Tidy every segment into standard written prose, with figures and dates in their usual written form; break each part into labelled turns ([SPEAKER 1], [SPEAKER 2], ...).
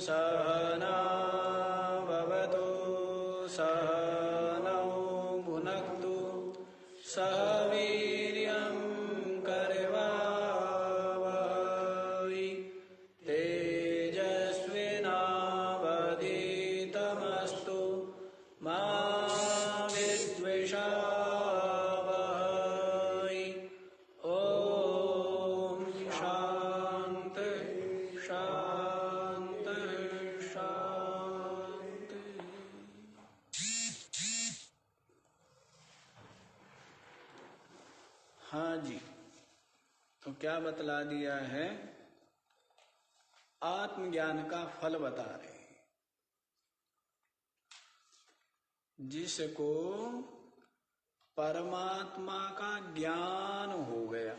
[SPEAKER 1] सहना भवतु सहनौ भुनक्तु सह वीर्यं करवावहै तेजस्विनावधीतमस्तु मा विद्विषावहै। ओम शांति शांति शांति। हाँ जी, तो क्या बतला दिया है? आत्मज्ञान का फल बता रहे हैं। जिसको परमात्मा का ज्ञान हो गया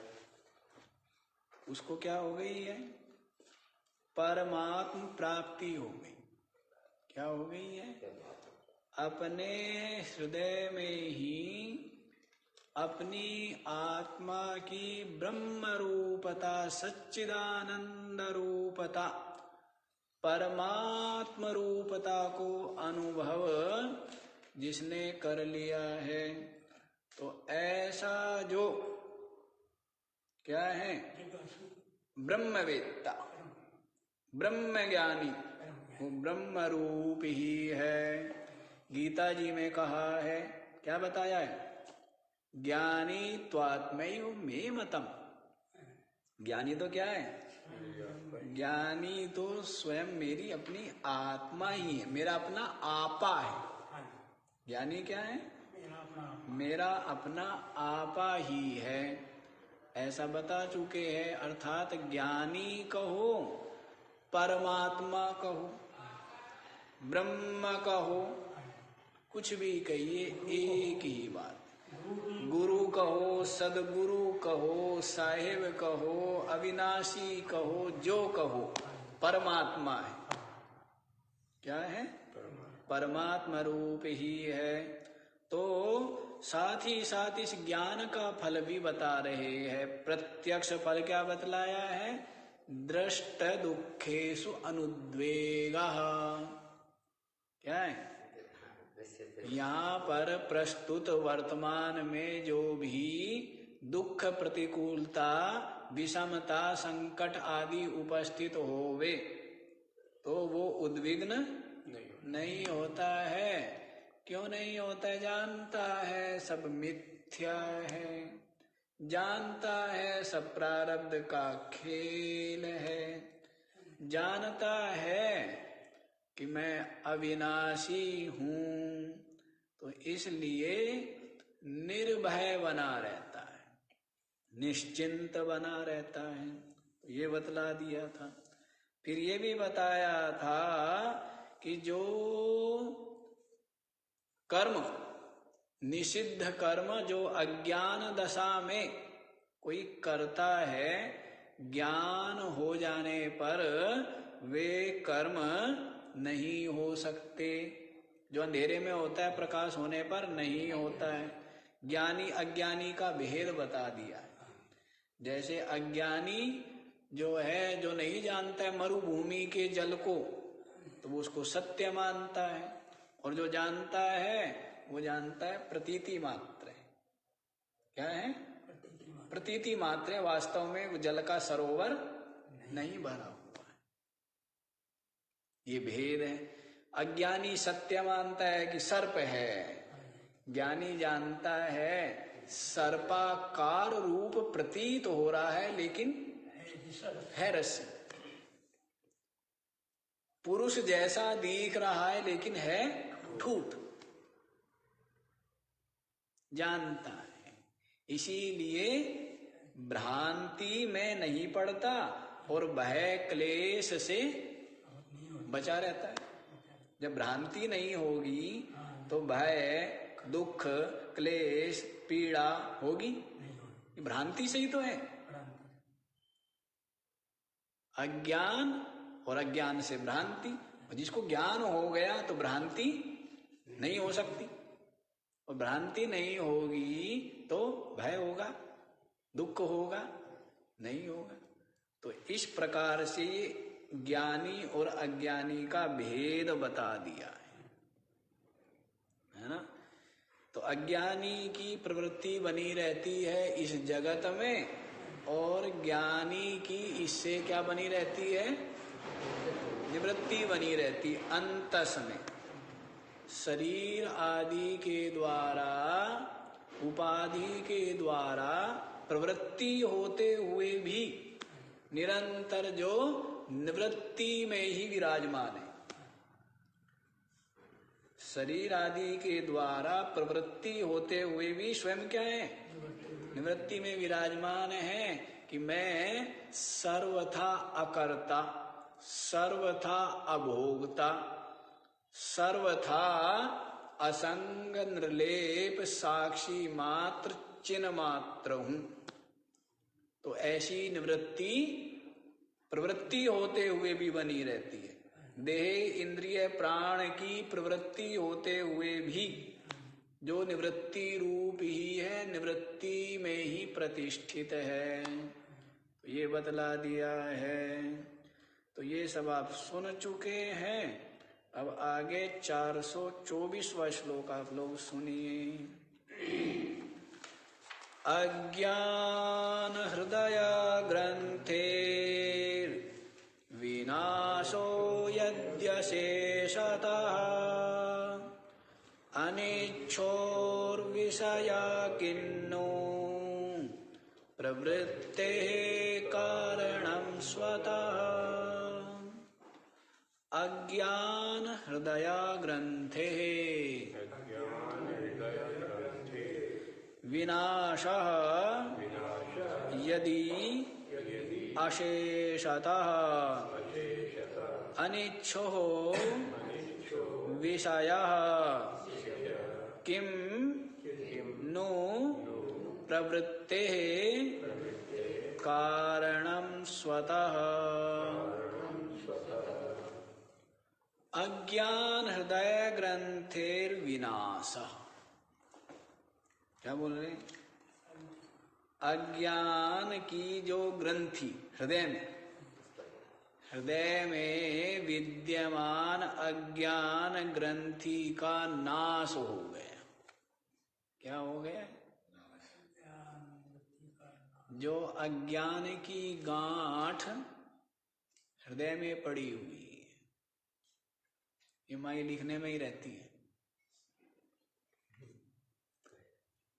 [SPEAKER 1] उसको क्या हो गई है? परमात्म प्राप्ति हो गई। क्या हो गई है? अपने हृदय में ही अपनी आत्मा की ब्रह्म रूपता, सच्चिदानंद रूपता, परमात्म रूपता को अनुभव जिसने कर लिया है, तो ऐसा जो क्या है? ब्रह्मवेत्ता, ब्रह्म ज्ञानी, वो ब्रह्म रूप ही है। गीता जी में कहा है, क्या बताया है? ज्ञानी त्वात्मैव मे मतम। ज्ञानी तो क्या है? ज्ञानी तो स्वयं मेरी अपनी आत्मा ही है, मेरा अपना आपा है। ज्ञानी क्या है? मेरा अपना आपा ही है, ऐसा बता चुके हैं। अर्थात ज्ञानी कहो, परमात्मा कहो, ब्रह्म कहो, कुछ भी कहिए एक ही बात। गुरु कहो, सदगुरु कहो, साहिब कहो, अविनाशी कहो, जो कहो, परमात्मा है। क्या है? परमात्मा रूप ही है। तो साथ ही साथ इस ज्ञान का फल भी बता रहे हैं। प्रत्यक्ष फल क्या बतलाया है? दृष्ट दुखेषु अनुद्वेगः। क्या है? यहाँ पर प्रस्तुत वर्तमान में जो भी दुख, प्रतिकूलता, विषमता, संकट आदि उपस्थित होवे, तो वो उद्विग्न नहीं होता है। क्यों नहीं होता है? जानता है सब मिथ्या है, जानता है सब प्रारब्ध का खेल है, जानता है कि मैं अविनाशी हूं, तो इसलिए निर्भय बना रहता है, निश्चिंत बना रहता है। तो ये बतला दिया था। फिर ये भी बताया था कि जो कर्म, निषिद्ध कर्म जो अज्ञान दशा में कोई करता है, ज्ञान हो जाने पर वे कर्म नहीं हो सकते। जो अंधेरे में होता है, प्रकाश होने पर नहीं होता है। ज्ञानी अज्ञानी का भेद बता दिया है। जैसे अज्ञानी जो है, जो नहीं जानता है मरुभूमि के जल को, तो वो उसको सत्य मानता है, और जो जानता है वो जानता है प्रतीति मात्र है। क्या है? प्रतीति मात्र है, वास्तव में वो जल का सरोवर नहीं भरा हुआ है। ये भेद है। अज्ञानी सत्य मानता है कि सर्प है, ज्ञानी जानता है सर्पाकार रूप प्रतीत हो रहा है, लेकिन है रस्सी। पुरुष जैसा दिख रहा है, लेकिन है ठूठ। जानता है, इसीलिए भ्रांति में नहीं पड़ता और भय क्लेश से बचा रहता है। जब भ्रांति नहीं होगी तो भय, दुख, क्लेश, पीड़ा होगी? भ्रांति से ही तो है। अज्ञान और अज्ञान से भ्रांति, और जिसको ज्ञान हो गया तो भ्रांति नहीं हो सकती, और भ्रांति नहीं होगी तो भय होगा, दुख होगा? नहीं होगा। तो इस प्रकार से ज्ञानी और अज्ञानी का भेद बता दिया है ना। तो अज्ञानी की प्रवृत्ति बनी रहती है इस जगत में, और ज्ञानी की इससे क्या बनी रहती है, निवृत्ति बनी रहती अंतस में। शरीर आदि के द्वारा, उपाधि के द्वारा प्रवृत्ति होते हुए भी निरंतर जो निवृत्ति में ही विराजमान है। शरीर आदि के द्वारा प्रवृत्ति होते हुए भी स्वयं क्या है, निवृत्ति में विराजमान है कि मैं सर्वथा अकर्ता, सर्वथा अभोक्ता, सर्वथा असंग निर्लेप साक्षी मात्र चिन्ह मात्र हूं। तो ऐसी निवृत्ति प्रवृत्ति होते हुए भी बनी रहती है। देह इंद्रिय प्राण की प्रवृत्ति होते हुए भी जो निवृत्ति रूप ही है, निवृत्ति में ही प्रतिष्ठित है। तो ये बतला दिया है। तो ये सब आप सुन चुके हैं। अब आगे 424वां श्लोक आप लोग सुनिए। अज्ञान हृदय ग्रंथेर विनाशो यद्यशेषतः अनिच्छोर्विषया किन्नो प्रवृत्तेः कारणं स्वतः। अज्ञान हृदय ग्रंथे विनाशः यदि अशेषतः अनिच्छो विषयः किं नु प्रवृत्तेः कारणं स्वतः। अज्ञान हृदय ग्रंथेर विनाशः, क्या बोल रहे हैं? अज्ञान की जो ग्रंथि हृदय में विद्यमान अज्ञान ग्रंथि का नाश हो गया। क्या हो गया? जो अज्ञान की गांठ हृदय में पड़ी हुई है, ये माई लिखने में ही रहती है।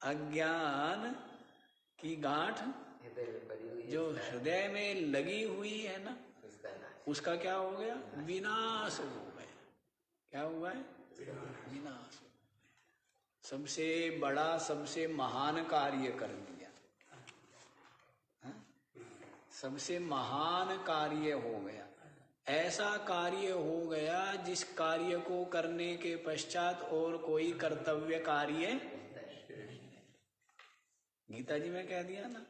[SPEAKER 1] अज्ञान की गांठ जो हृदय में लगी हुई है ना, उसका क्या हो गया? विनाश हो गया। क्या हुआ है? विनाश हो गया। सबसे बड़ा, सबसे महान कार्य कर दिया। सबसे महान कार्य हो गया। ऐसा कार्य हो गया जिस कार्य को करने के पश्चात और कोई कर्तव्य कार्य, गीता जी में कह दिया ना,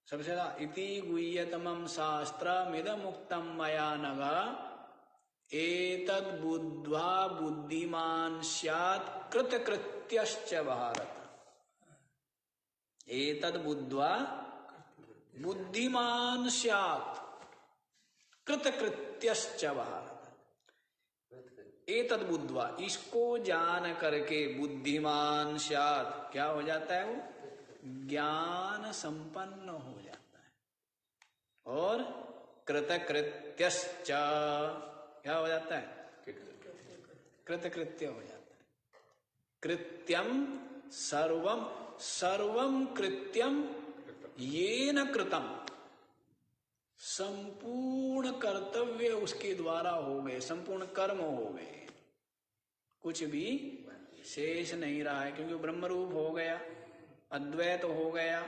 [SPEAKER 1] सबसे इति गुह्यतमं शास्त्रमिदमुक्तं मया नघ एतद् बुद्ध्वा बुद्धिमान् स्यात् कृतकृत्यश्च भारत। एतद् बुद्ध्वा बुद्धिमान् स्यात् कृतकृत्यश्च भारत। एतद् बुद्ध्वा, इसको जान करके बुद्धिमान स्यात्, क्या हो जाता है? वो ज्ञान संपन्न हो जाता है। और कृतकृत्यश्च, क्या हो जाता है? कृतकृत्य हो जाता है। कृत्यम सर्वम, सर्वम कृत्यम येन कृतम, संपूर्ण कर्तव्य उसके द्वारा हो गए, संपूर्ण कर्म हो गए, कुछ भी शेष नहीं रहा है, क्योंकि ब्रह्म रूप हो गया, अद्वैत हो गया।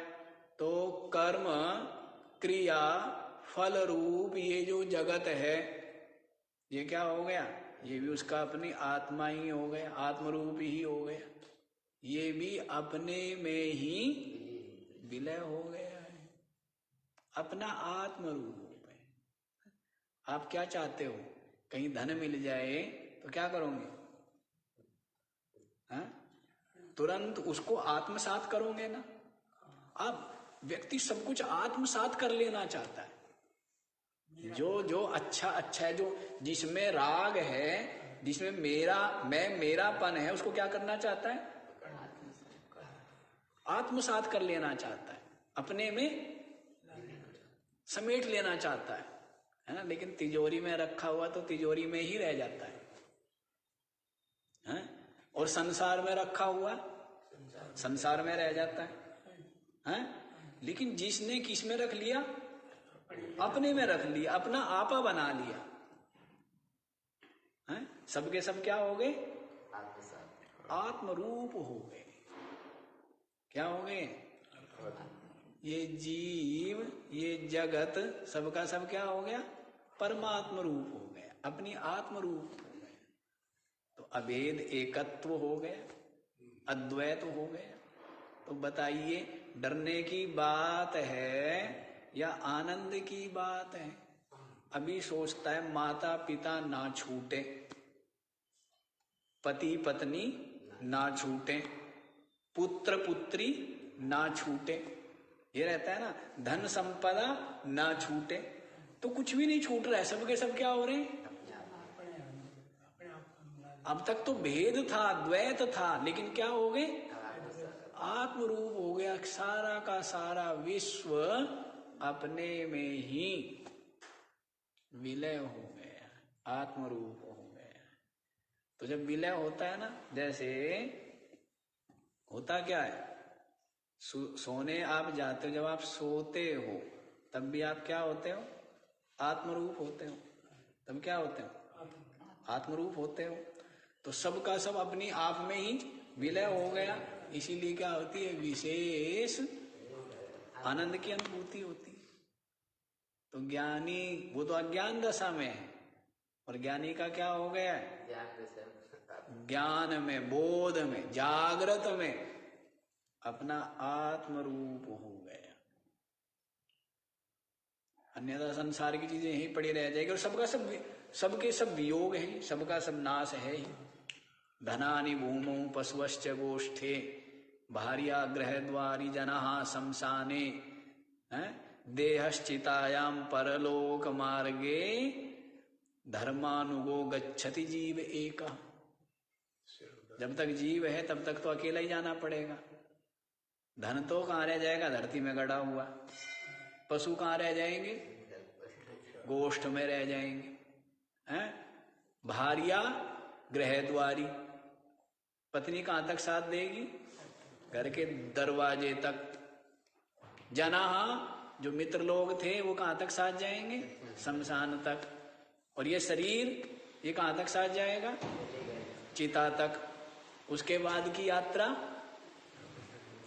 [SPEAKER 1] तो कर्म क्रिया फल रूप ये जो जगत है, ये क्या हो गया? ये भी उसका अपनी आत्मा ही हो गया, आत्म रूप ही हो गया। ये भी अपने में ही विलय हो गया है, अपना आत्म रूप है। आप क्या चाहते हो? कहीं धन मिल जाए तो क्या करोगे? तुरंत उसको आत्मसात करोगे ना। अब व्यक्ति सब कुछ आत्मसात कर लेना चाहता है। जो जो अच्छा अच्छा है, जो जिसमें राग है, जिसमें मेरापन है, उसको क्या करना चाहता है? आत्मसात कर लेना चाहता है, अपने में समेट लेना चाहता है ना। लेकिन तिजोरी में रखा हुआ तो तिजोरी में ही रह जाता है, और संसार में रखा हुआ संसार में रह जाता है। लेकिन जिसने किस में रख लिया? अपने में रख लिया, अपना आपा बना लिया। सबके सब क्या हो गए? आत्मरूप हो गए। क्या हो गए? ये जीव, ये जगत, सबका सब क्या हो गया? परमात्म रूप हो गया, अपनी आत्म रूप हो गया। तो अभेद एकत्व हो गया, अद्वैत हो गया। तो बताइए, डरने की बात है या आनंद की बात है? अभी सोचता है माता पिता ना छूटे, पति पत्नी ना छूटे, पुत्र पुत्री ना छूटे, ये रहता है ना, धन संपदा ना छूटे। तो कुछ भी नहीं छूट रहा है, सबके सब क्या हो रहे हैं? अब तक तो भेद था, द्वैत था, लेकिन क्या हो गए? आत्मरूप हो गया। सारा का सारा विश्व अपने में ही विलय हो गया, आत्मरूप हो गया। तो जब विलय होता है ना, जैसे होता क्या है, सोने आप जाते हो, जब आप सोते हो तब भी आप क्या होते हो? आत्मरूप होते हो। तब क्या होते हो? आत्मरूप होते हो। तो सबका सब अपनी आप में ही विलय हो गया। इसीलिए क्या होती है? विशेष आनंद की अनुभूति होती है। तो ज्ञानी, वो तो अज्ञान दशा में है, और ज्ञानी का क्या हो गया है? ज्ञान में, बोध में, जागृत में अपना आत्मरूप हो गया। अन्यथा संसार की चीजें यहीं पड़ी रह जाएगी, और सबके सब वियोग है, सबका सब नाश है ही। धनानि भूमौ पशुश्च गोष्ठे, भार्या गृहद्वारी जनः शमशाने, देहश्चितायाम परलोक मार्गे, धर्मानुगो गच्छति जीव एकः। जब तक जीव है तब तक तो अकेला ही जाना पड़ेगा। धन तो कहाँ रह जाएगा? धरती में गड़ा हुआ। पशु कहाँ रह जाएंगे? गोष्ठ में रह जाएंगे। भार्या गृहद्वारी, पत्नी कहाँ तक साथ देगी? घर के दरवाजे तक। जनाहा, जो मित्र लोग थे वो कहाँ तक साथ जाएंगे? शमशान तक। और ये शरीर, ये कहाँ तक साथ जाएगा? चिता तक। उसके बाद की यात्रा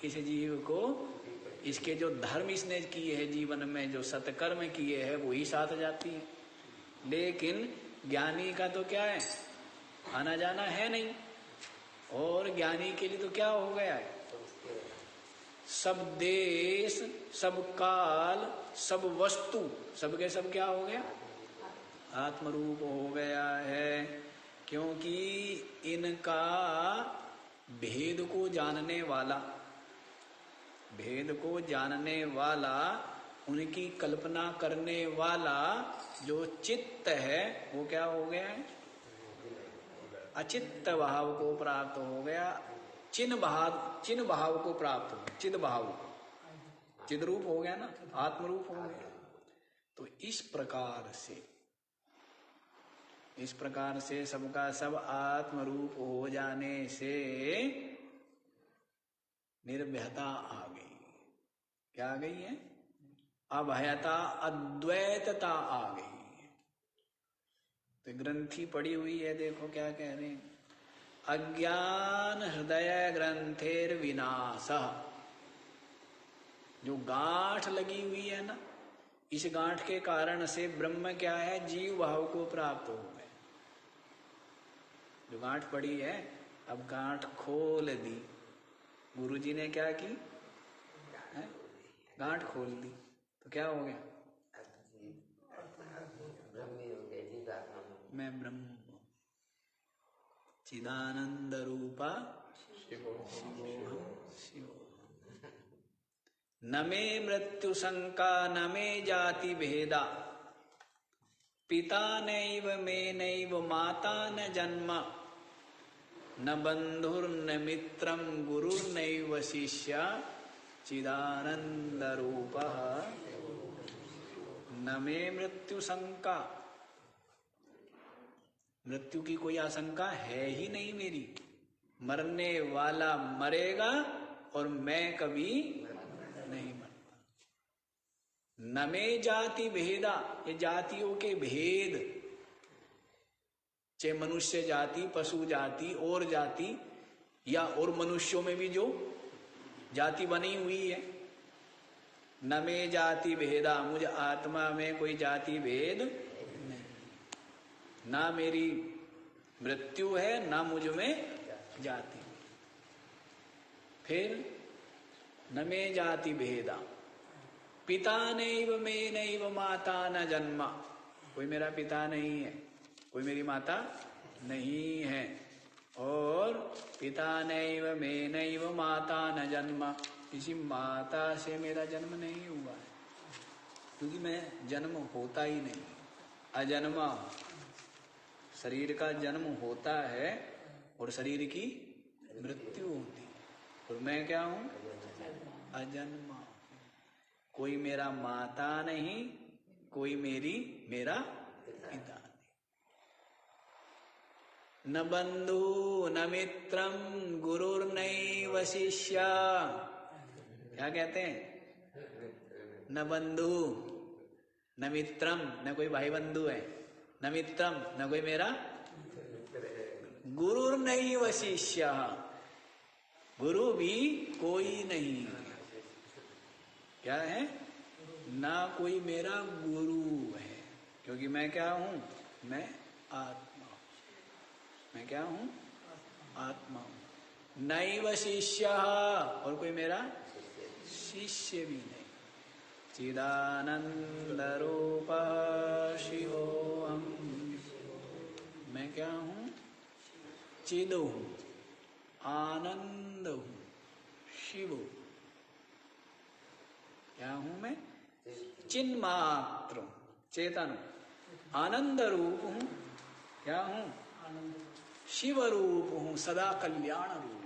[SPEAKER 1] इस जीव को, इसके जो धर्म इसने किए हैं जीवन में, जो सत्कर्म किए हैं, वो ही साथ जाती है। लेकिन ज्ञानी का तो क्या है? आना जाना है नहीं। और ज्ञानी के लिए तो क्या हो गया है? सब देश, सब काल, सब वस्तु, सबके सब क्या हो गया? आत्मरूप हो गया है। क्योंकि इनका भेद को जानने वाला, भेद को जानने वाला, उनकी कल्पना करने वाला जो चित्त है, वो क्या हो गया है? अचित्त भाव को प्राप्त हो गया। चिन्ह भाव को प्राप्त हो, चिद भाव को, चिद रूप हो गया ना, आत्मरूप हो गया। तो इस प्रकार से सबका सब आत्मरूप हो जाने से निर्भयता आ गई। क्या आ गई है? अभयता, अद्वैतता आ गई। तो ग्रंथि पड़ी हुई है, देखो क्या कह रहे हैं। अज्ञान हृदय ग्रंथेर विनाशः। जो गांठ लगी हुई है ना, इस गांठ के कारण से ब्रह्म क्या है? जीव भाव को प्राप्त हो गए। जो गांठ पड़ी है, अब गांठ खोल दी। गुरुजी ने क्या की? गांठ खोल दी, तो क्या हो गया? मैं ब्रह्म हूं, चिदानंद रूपा शिवोहम शिवो। न मे मृत्यु शंका न मे जाति भेदा, पिता नैव मे नैव माता न जन्म, न बंधुर्न मित्रं गुरुर्नैव शिष्य, चिदानंद रूपः न मे मृत्यु शंका। मृत्यु की कोई आशंका है ही नहीं मेरी। मरने वाला मरेगा और मैं कभी नहीं मरता। न मे जाति भेदा, ये जातियों के भेद, चाहे मनुष्य जाति, पशु जाति और जाति, या और मनुष्यों में भी जो जाति बनी हुई है। न मे जाति भेदा, मुझे आत्मा में कोई जाति भेद नहीं, ना मेरी मृत्यु है ना मुझ में जाति। फिर न मे जाति भेदा, पिता नैव मे नैव माता न जन्मा, कोई मेरा पिता नहीं है, कोई मेरी माता नहीं है, और पिता नैव मे नैव माता न जन्मा, किसी माता से मेरा जन्म नहीं हुआ है, क्योंकि मैं जन्म होता ही नहीं, अजन्मा। शरीर का जन्म होता है और शरीर की मृत्यु होती है, और मैं क्या हूं? अजन्मा। कोई मेरा माता नहीं, कोई मेरा पिता नहीं। न बंधु न मित्रम गुरुर्नैव शिष्य, क्या कहते हैं? न बंधु न मित्रम, न कोई भाई बंधु है, न मित्रम, न कोई मेरा गुरुर्नैव शिष्य, गुरु भी कोई नहीं। क्या है? ना कोई मेरा गुरु है, क्योंकि मैं क्या हूं? मैं आत्मा हूं। मैं क्या हूं? आत्मा हूं। नैव शिष्य, और कोई मेरा शिष्य भी नहीं। चिदानंद रूप शिवोहम, मैं क्या हूं? चिद हूं, आनंद हूं, शिव। क्या हूं मैं? चिन्मात्र, चेतन, आनंद रूप हूं। क्या हूं? शिव रूप हूं, सदा कल्याण रूप।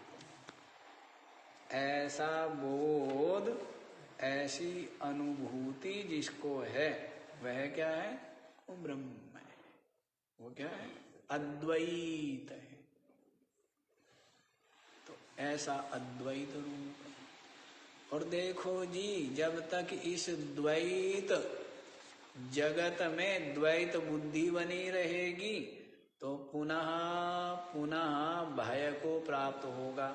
[SPEAKER 1] ऐसा बोध, ऐसी अनुभूति जिसको है, वह क्या है? वो ब्रह्म है। वो क्या है? अद्वैत है। तो ऐसा अद्वैत रूप है। और देखो जी, जब तक इस द्वैत जगत में द्वैत बुद्धि बनी रहेगी, तो पुनः पुनः भय को प्राप्त होगा,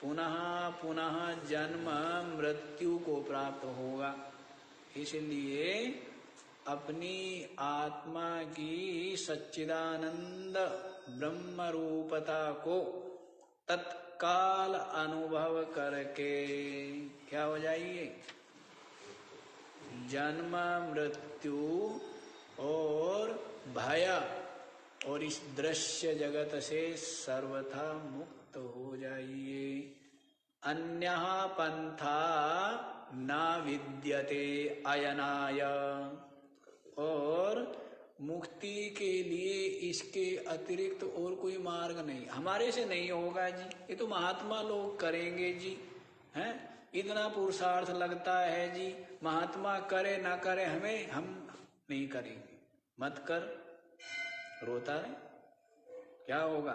[SPEAKER 1] पुनः पुनः जन्म मृत्यु को प्राप्त होगा। इसलिए अपनी आत्मा की सच्चिदानंद ब्रह्म रूपता को तत्काल अनुभव करके क्या हो जाइए? जन्म मृत्यु और भय और इस दृश्य जगत से सर्वथा मुक्त हो जाइए। अन्यः पंथा न विद्यते अयनाय, और मुक्ति के लिए इसके अतिरिक्त और कोई मार्ग नहीं, हमारे से नहीं होगा जी, ये तो महात्मा लोग करेंगे जी, हैं? इतना पुरुषार्थ लगता है जी, महात्मा करे ना करे, हम नहीं करेंगे। मत कर, रोता है, क्या होगा?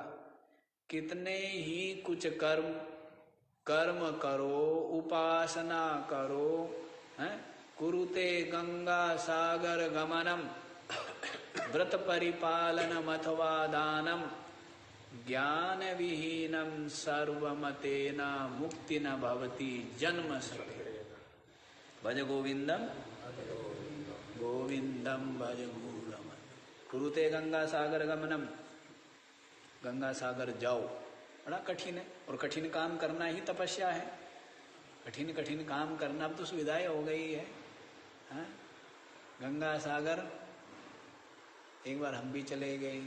[SPEAKER 1] कितने ही कुछ कर्म करो, उपासना करो, हैं? कुरुते गंगा सागर गमनम व्रत परिपालनम अथवा दानम, ज्ञान विहीनम सर्वमतेना मुक्ति न भवति जन्म सते। भज गोविंदम गोविंदम भज गूढ़म। कुरुते गंगा सागर गमनम, गंगा सागर जाओ, बड़ा कठिन है, और कठिन काम करना ही तपस्या है। कठिन काम करना, अब तो सुविधाएं हो गई है, हाँ? गंगा सागर एक बार हम भी चले गए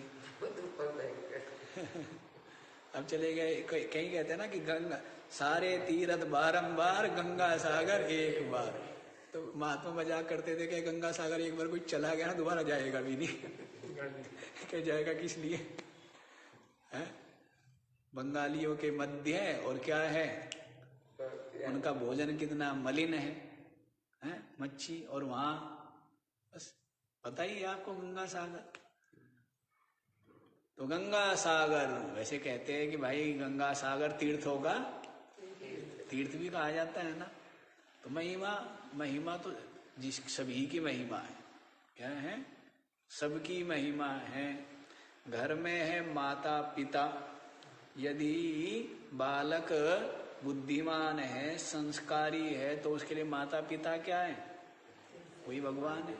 [SPEAKER 1] अब चले गए, कहीं कहते हैं ना कि गंगा सारे तीर्थ बारंबार, गंगा सागर एक बार। तो महात्मा मजाक करते थे कि गंगा सागर एक बार कोई चला गया ना दोबारा जाएगा भी नहीं। क्या जाएगा किस लिए है? बंगालियों के मध्य और क्या है, उनका भोजन कितना मलिन है, मच्छी, और वहां बस पता ही है आपको गंगा सागर। तो गंगा सागर वैसे कहते हैं कि भाई गंगा सागर तीर्थों का तीर्थ भी कहा जाता है ना। तो महिमा तो जिस सभी की महिमा है, क्या है, सबकी महिमा है। घर में है माता पिता, यदि बालक बुद्धिमान है, संस्कारी है, तो उसके लिए माता पिता क्या है, वही भगवान है।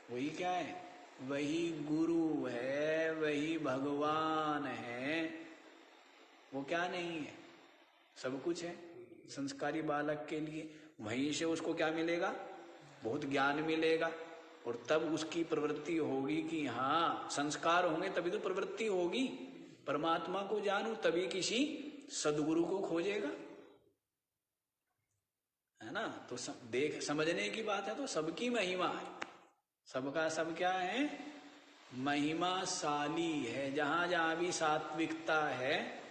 [SPEAKER 1] वही क्या है, वही गुरु है, वही भगवान है। वो क्या नहीं है, सब कुछ है। संस्कारी बालक के लिए वहीं से उसको क्या मिलेगा, बहुत ज्ञान मिलेगा, और तब उसकी प्रवृत्ति होगी कि हाँ, संस्कार होंगे तभी तो प्रवृत्ति होगी। परमात्मा को जानू तभी किसी सदगुरु को खोजेगा, है ना। तो देख समझने की बात है। तो सबकी महिमा है, सबका सब क्या है, महिमाशाली है। जहां जहां भी सात्विकता है,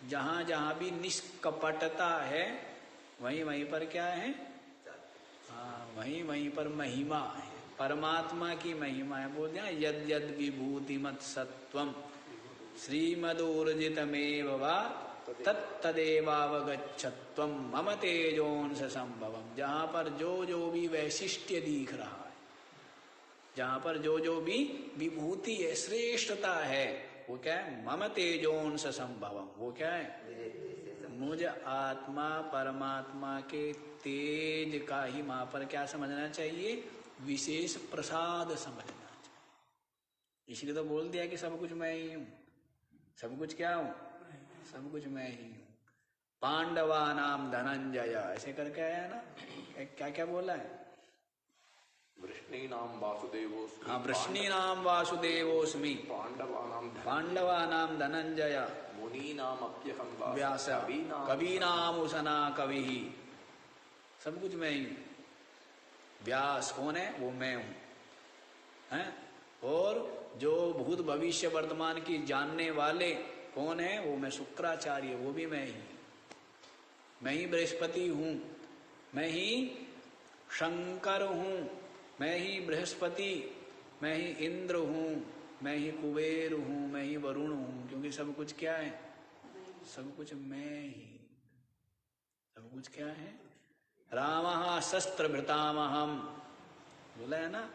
[SPEAKER 1] जहां जहां भी निष्कपटता है, वहीं वहीं पर क्या है, हाँ, वहीं वहीं पर महिमा है, परमात्मा की महिमा है। बोलते हैं यद यद विभूति मत सत्वम श्रीमदूर्जितमेव वा तत्तदेवावगच्छत्वम मम तेजोंस संभवम। जहां पर जो जो भी वैशिष्ट्य दिख रहा है, जहां पर जो जो भी विभूति है, श्रेष्ठता है, वो क्या है, मम तेजोंस संभवम। वो क्या है, मुझ आत्मा परमात्मा के तेज का ही वहां पर क्या समझना चाहिए, विशेष प्रसाद समझना चाहिए। इसलिए तो बोल दिया कि सब कुछ मैं ही हूं। सब कुछ क्या हूं, सब कुछ मैं ही हूं। पांडवा नाम धनंजय, ऐसे करके आया ना, क्या क्या बोला है,
[SPEAKER 2] वृष्णीनाम वासुदेवोस्मि।
[SPEAKER 1] हाँ, वृष्णीनाम वासुदेवोस्मि, पांडवानाम धनंजय,
[SPEAKER 2] मुनीनाम अप्यहं
[SPEAKER 1] व्यास, कवीनाम उशना कवि। सब कुछ मैं ही हूं। व्यास कौन है, वो मैं हूं, हैं? और जो भूत भविष्य वर्तमान की जानने वाले कौन है, वो मैं शुक्राचार्य, वो भी मैं ही। मैं ही बृहस्पति हूं, मैं ही शंकर हूं, मैं ही बृहस्पति, मैं ही इंद्र हूं, मैं ही कुबेर हूं, मैं ही वरुण हूं। क्योंकि सब कुछ क्या है, सब कुछ मैं ही। सब कुछ क्या है, रामः शस्त्रभृतामहम्, बोला है ना,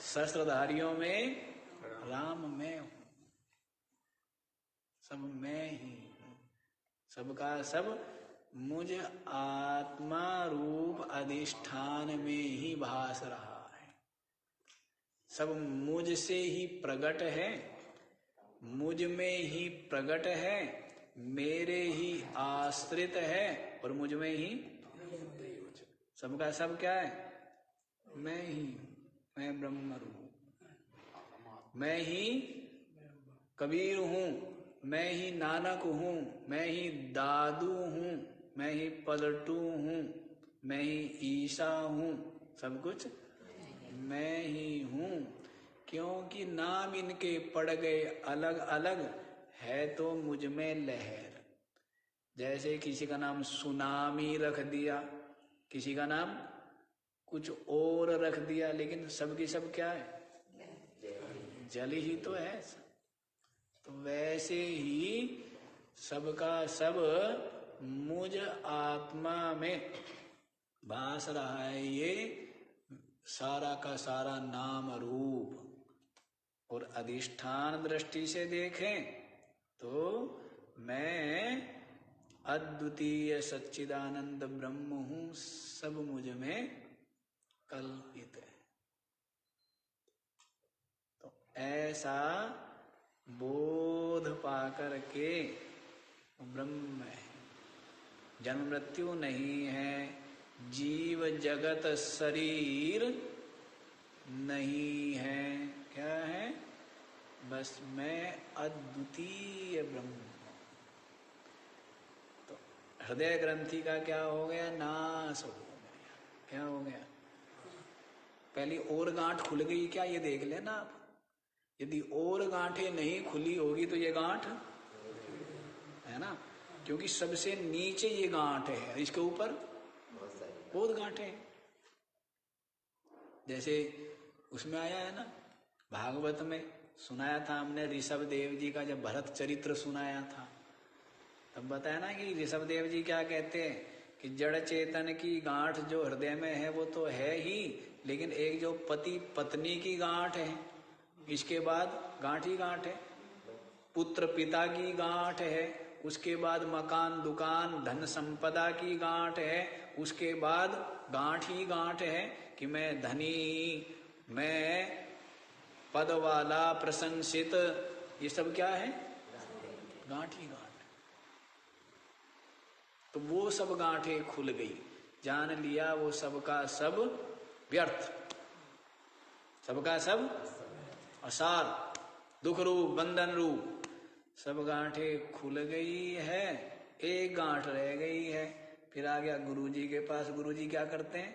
[SPEAKER 1] शस्त्रधारियों में राम मैं हूं। सब मैं ही हूं, सबका सब मुझ आत्मा रूप अधिष्ठान में ही भास रहा है। सब मुझ से ही प्रकट है, मुझ में ही प्रकट है, मेरे ही आश्रित है, और मुझ में ही सबका सब क्या है, मैं ही हूं। मैं ब्रह्म रूप, मैं ही कबीर हूं, मैं ही नानक हूं, मैं ही दादू हूं, मैं ही पलटू हूं, मैं ही ईशा हूं। सब कुछ मैं ही हूं। क्योंकि नाम इनके पड़ गए अलग अलग, है तो मुझ में लहर। जैसे किसी का नाम सुनामी रख दिया, किसी का नाम कुछ और रख दिया, लेकिन सबकी सब क्या है, जल ही तो है। तो वैसे ही सबका सब मुझ आत्मा में भास रहा है। ये सारा का सारा नाम रूप। और अधिष्ठान दृष्टि से देखें तो मैं अद्वितीय सच्चिदानंद ब्रह्म हूं, सब मुझ में कल्पित है। तो ऐसा बोध पाकर के ब्रह्म है, जन्म मृत्यु नहीं है, जीव जगत शरीर नहीं है। क्या है, बस मैं अद्वितीय ब्रह्म। तो हृदय ग्रंथि का क्या हो गया? नाश हो गया। क्या हो गया? पहली और गांठ खुल गई क्या, ये देख लेना आप। यदि और गांठें नहीं खुली होगी तो ये गांठ है ना, क्योंकि सबसे नीचे ये गांठ है, इसके ऊपर बहुत गांठें हैं। जैसे उसमें आया है ना, भागवत में सुनाया था हमने ऋषभ देव जी का, जब भरत चरित्र सुनाया था तब बताया ना कि ऋषभ देव जी क्या कहते हैं कि जड़ चेतन की गांठ जो हृदय में है वो तो है ही, लेकिन एक जो पति पत्नी की गांठ है, इसके बाद गांठ ही गांठ है। पुत्र पिता की गांठ है, उसके बाद मकान दुकान धन संपदा की गांठ है, उसके बाद गांठ ही गांठ है कि मैं धनी, मैं पद वाला, प्रशंसित, ये सब क्या है? गांठ ही गांठ। तो वो सब गांठें खुल गई, जान लिया वो सबका सब व्यर्थ, सबका सब असार, दुख रूप, बंधन रूप, सब गांठें खुल गई है, एक गांठ रह गई है। फिर आ गया गुरुजी के पास। गुरुजी क्या करते हैं?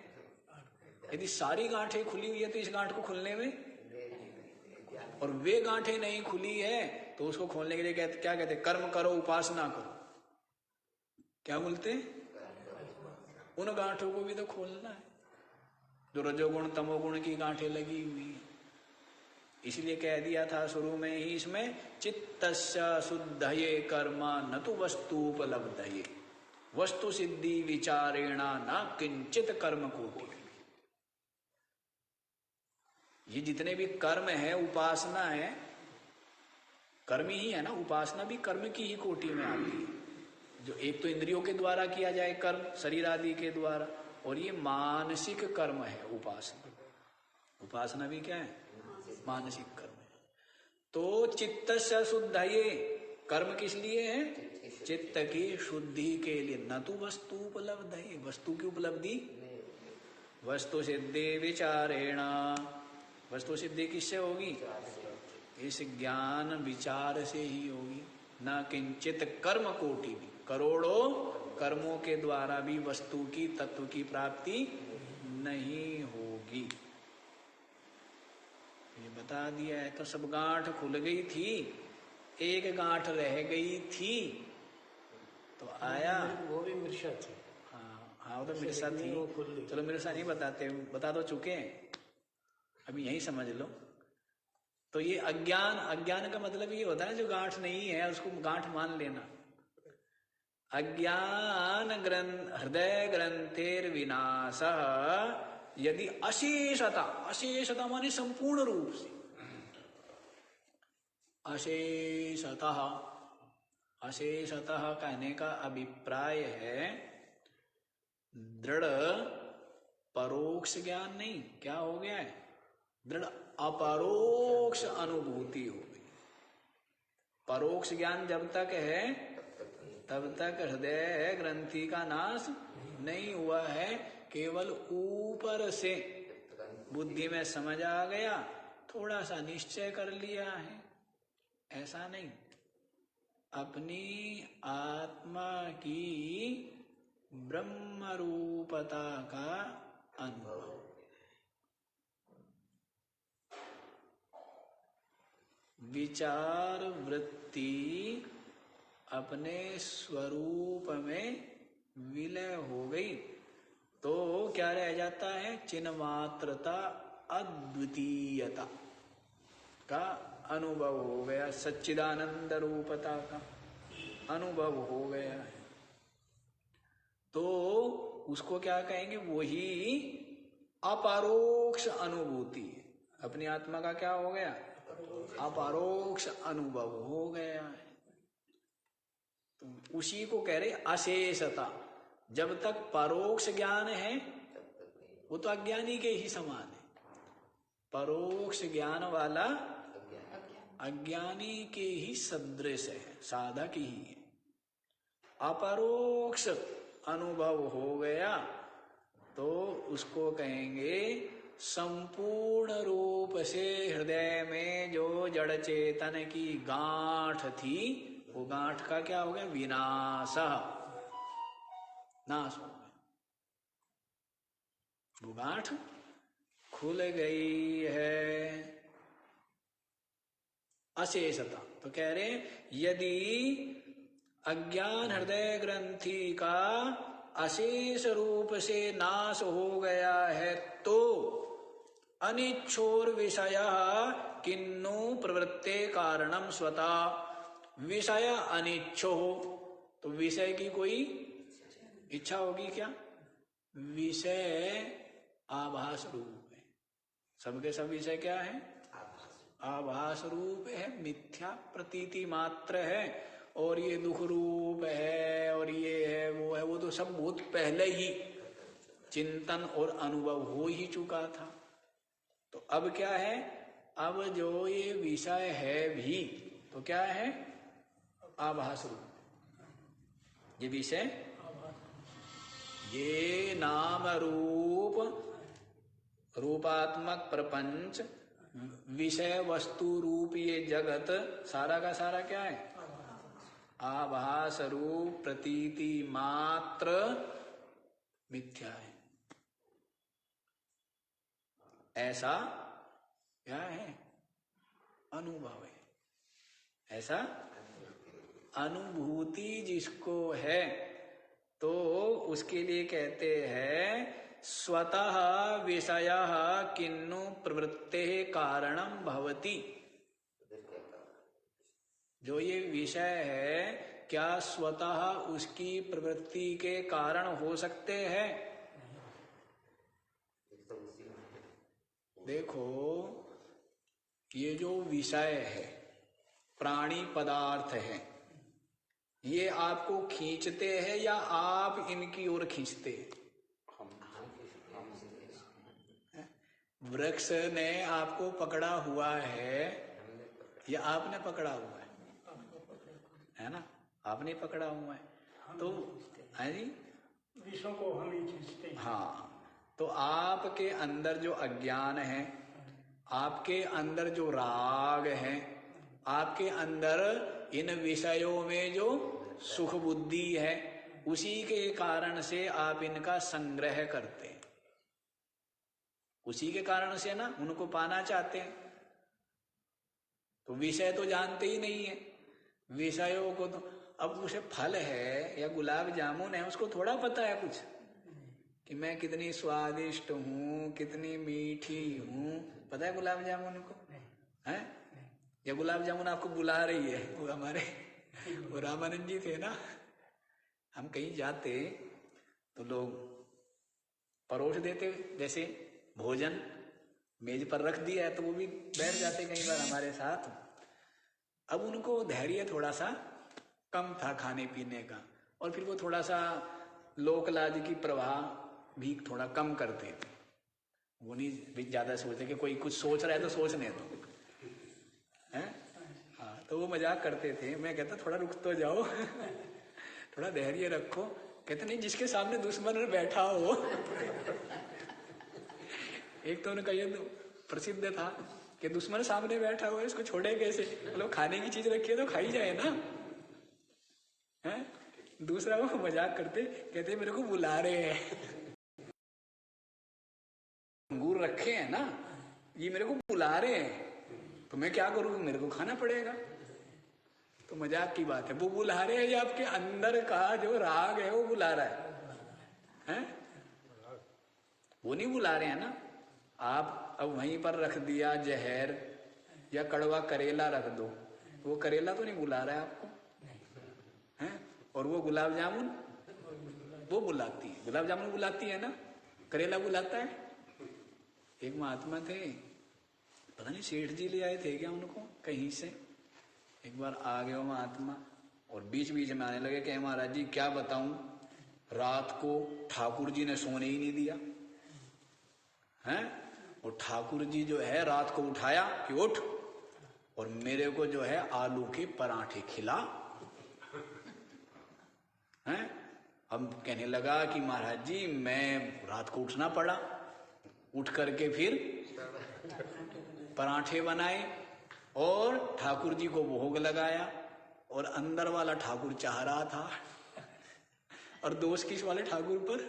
[SPEAKER 1] यदि सारी गांठें खुली हुई है तो इस गांठ को खोलने में, और वे गांठें नहीं खुली है तो उसको खोलने के लिए क्या कहते? कर्म करो, उपासना करो। क्या बोलते हैं? उन गांठों को भी तो खोलना है जो रजोगुण तमोगुण की गांठें लगी हुई है। इसलिए कह दिया था शुरू में ही इसमें, चित्तस्य शुद्धये कर्मा न तो वस्तुपलब्धये, वस्तु सिद्धि विचारेणा न किंचित कर्म कोटि। ये जितने भी कर्म है, उपासना है, कर्म ही है ना, उपासना भी कर्म की ही कोटि में आती है। जो एक तो इंद्रियों के द्वारा किया जाए कर्म, शरीर आदि के द्वारा, और ये मानसिक कर्म है उपासना। उपासना भी क्या है? मानसिक कर्म है। तो चित्त से शुद्ध ये कर्म किस लिए है? चित्त की शुद्धि के लिए, न तो वस्तु उपलब्ध है, वस्तु की उपलब्धि, वस्तु सिद्धि विचारेणा। वस्तु सिद्धि किससे होगी? इस ज्ञान विचार से ही होगी। न किंचित कर्म कोटि भी, करोड़ों कर्मों के द्वारा भी वस्तु की, तत्व की प्राप्ति नहीं होगी। ये बता दिया है। तो सब गांठ खुल गई थी, एक गांठ रह गई थी, तो आया
[SPEAKER 3] वो भी मिर्शा थी।
[SPEAKER 1] हाँ वो तो मिर्शा थी। चलो मिर्शा नहीं बताते, बता दो चुके हैं, अभी यही समझ लो। तो ये अज्ञान, अज्ञान का मतलब ये होता है जो गांठ नहीं है उसको गांठ मान लेना। अज्ञान हृदय ग्रंथेर विनाश यदि अशेषता, अशेषता माने संपूर्ण रूप से, अशेषतः, अशेषतः कहने का अभिप्राय है दृढ़ परोक्ष ज्ञान नहीं, क्या हो गया है? दृढ़ अपरोक्ष अनुभूति हो गई। परोक्ष ज्ञान जब तक है तब तक हृदय ग्रंथि का नाश नहीं हुआ है। केवल ऊपर से बुद्धि में समझ आ गया, थोड़ा सा निश्चय कर लिया है, ऐसा नहीं। अपनी आत्मा की ब्रह्म रूपता का अनुभव, विचार वृत्ति अपने स्वरूप में विलय हो गई तो क्या रह जाता है? चिन्मात्रता, अद्वितीयता का अनुभव हो गया, सच्चिदानंद रूपता का अनुभव हो गया है। तो उसको क्या कहेंगे? वही अपरोक्ष अनुभूति है। अपनी आत्मा का क्या हो गया? अपरोक्ष अनुभव हो गया है। तो उसी को कह रहे अशेषता। जब तक परोक्ष ज्ञान है वो तो अज्ञानी के ही समान है। परोक्ष ज्ञान वाला अज्ञानी के ही सदृश है, साधक ही है। अपरोक्ष अनुभव हो गया तो उसको कहेंगे संपूर्ण रूप से हृदय में जो जड़ चेतन की गांठ थी, वो गांठ का क्या हो गया? विनाश, नाश हो गया। वो गांठ खुल गई है। अशेषता तो कह रहे यदि अज्ञान हृदय ग्रंथि का अशेष रूप से नाश हो गया है तो अनिच्छोर विषय किन्नु प्रवृत्ते कारणम स्वतः। विषय अनिच्छो हो तो विषय की कोई इच्छा होगी क्या? विषय आभास रूप है। सबके सब विषय क्या है? आभास रूप है, मिथ्या प्रतीति मात्र है। और ये दुख रूप है और ये है वो है, वो तो सब बहुत पहले ही चिंतन और अनुभव हो ही चुका था। तो अब क्या है? अब जो ये विषय है भी तो क्या है? आभास रूप। ये विषय, ये नाम रूप रूपात्मक प्रपंच विषय वस्तु रूप ये जगत सारा का सारा क्या है? आभास रूप प्रतीति मात्र मिथ्या है। ऐसा क्या है? अनुभव है। ऐसा अनुभूति जिसको है तो उसके लिए कहते हैं स्वतः विषय किन्नु प्रवृत्ते कारणम भवति। जो ये विषय है क्या स्वतः उसकी प्रवृत्ति के कारण हो सकते हैं? देखो ये जो विषय है, प्राणी पदार्थ है, ये आपको खींचते हैं या आप इनकी ओर खींचते हैं? वृक्ष ने आपको पकड़ा हुआ है या आपने पकड़ा हुआ है ना? आपने पकड़ा हुआ है तो है जी,
[SPEAKER 3] विषयों को हम ही खींचते हैं।
[SPEAKER 1] हाँ, तो आपके अंदर जो अज्ञान है, आपके अंदर जो राग है, आपके अंदर इन विषयों में जो सुख बुद्धि है, उसी के कारण से आप इनका संग्रह करते हैं। उसी के कारण से ना उनको पाना चाहते हैं। तो विषय तो जानते ही नहीं है, विषयों को तो अब उसे फल है या गुलाब जामुन है उसको थोड़ा पता है कुछ कि मैं कितनी स्वादिष्ट हूँ, कितनी मीठी हूँ। पता है गुलाब जामुन को? है या गुलाब जामुन आपको बुला रही है? वो हमारे वो रामानंद जी थे ना, हम कहीं जाते तो लोग परोस देते, जैसे भोजन मेज पर रख दिया है तो वो भी बैठ जाते कई बार हमारे साथ। अब उनको धैर्य थोड़ा सा कम था खाने पीने का, और फिर वो थोड़ा सा लोक लाज की प्रवाह भी थोड़ा कम करते थे। वो नहीं भी ज्यादा सोचते कि कोई कुछ सोच रहा है तो सोचने दो, हैं? हाँ, तो वो मजाक करते थे। मैं कहता थोड़ा रुक तो जाओ थोड़ा धैर्य रखो। कहते नहीं, जिसके सामने दुश्मन बैठा हो एक तो उनका ये प्रसिद्ध था कि दुश्मन सामने बैठा हुआ है, इसको छोड़े कैसे? मतलब खाने की चीज रखी है तो खाई जाए ना, हैं? दूसरा वो मजाक करते, कहते मेरे को बुला रहे हैं, अंगूर रखे हैं ना, ये मेरे को बुला रहे हैं तो मैं क्या करूं? मेरे को खाना पड़ेगा। तो मजाक की बात है, वो बुला रहे हैं या आपके अंदर का जो राग है वो बुला रहा है? वो नहीं बुला रहे हैं ना। आप अब वहीं पर रख दिया जहर या कड़वा करेला रख दो, वो करेला तो नहीं बुला रहा है आपको, हैं? और वो गुलाब जामुन वो बुलाती है, गुलाब जामुन बुलाती है ना, करेला बुलाता है। एक महात्मा थे, पता नहीं सेठ जी ले आए थे क्या उनको कहीं से। एक बार आ गए वो महात्मा और बीच बीच में आने लगे कि महाराज जी क्या बताऊं, रात को ठाकुर जी ने सोने ही नहीं दिया, हैं? और ठाकुर जी जो है रात को उठाया कि उठ और मेरे को जो है आलू के पराठे खिला, हैं? अब कहने लगा कि महाराज जी मैं रात को उठना पड़ा, उठ करके फिर पराठे बनाए और ठाकुर जी को भोग लगाया, और अंदर वाला ठाकुर चाह रहा था। और दोष किस वाले ठाकुर पर?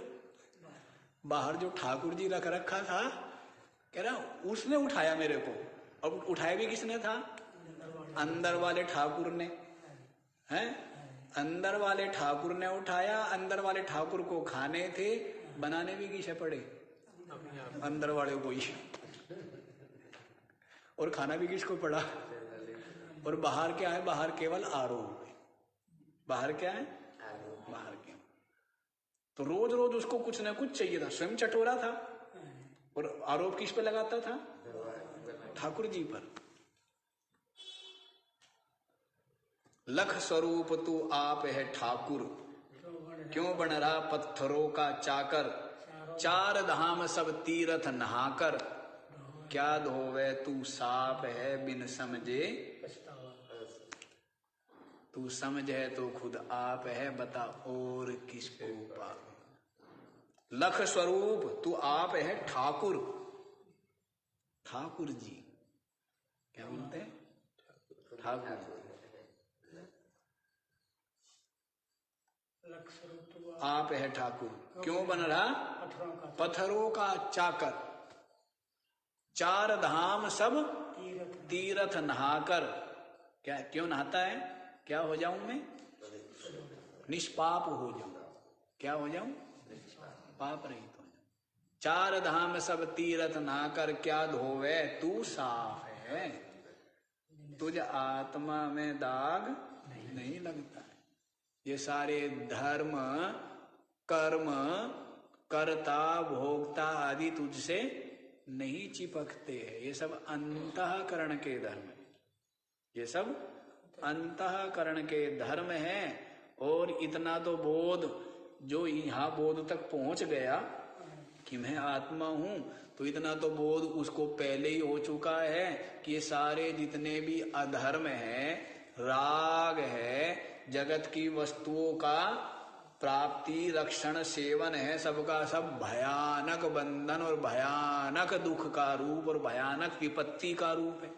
[SPEAKER 1] बाहर जो ठाकुर जी रख रखा था, कह रहा उसने उठाया मेरे को। अब उठाया भी किसने था? अंदर वाले ठाकुर ने, हैं? अंदर वाले ठाकुर ने उठाया। अंदर वाले ठाकुर को खाने थे, बनाने भी किसे पड़े? अंदर वाले को ही। और खाना भी किसको पड़ा? और बाहर क्या है? बाहर केवल आरोप है। बाहर क्या है? बाहर क्या? तो रोज रोज उसको कुछ ना कुछ चाहिए था। स्वयं चटोरा था और आरोप किस पे लगाता था? ठाकुर जी पर। लख स्वरूप तू आप है ठाकुर, क्यों बन रहा पत्थरों का चाकर। चार धाम सब तीरथ नहाकर, क्या धोवे तू साफ है बिन समझे। तू समझे तो खुद आप है, बता और किसको पाप। लख स्वरूप तू आप है ठाकुर। ठाकुर जी क्या बोलते हैं? ठाकुर। आप है ठाकुर, क्यों बन रहा पत्थरों का चाकर। चार धाम सब तीरथ नहाकर, क्या क्यों नहाता है? क्या हो जाऊं मैं? निष्पाप हो जाऊं। क्या हो जाऊं? पाप रहित हो जाऊं। चार धाम सब तीरथ नहाकर, क्या धोवे तू साफ है। तुझ आत्मा में दाग नहीं लगता है। ये सारे धर्म कर्म कर्ता भोक्ता आदि तुझसे नहीं चिपकते हैं। ये सब अंतःकरण के धर्म है। ये सब अंतःकरण के धर्म हैं। और इतना तो बोध, जो यहाँ बोध तक पहुंच गया कि मैं आत्मा हूं, तो इतना तो बोध उसको पहले ही हो चुका है कि ये सारे जितने भी अधर्म है, राग है, जगत की वस्तुओं का प्राप्ति रक्षण सेवन है, सबका सब भयानक बंधन और भयानक दुख का रूप और भयानक विपत्ति का रूप है।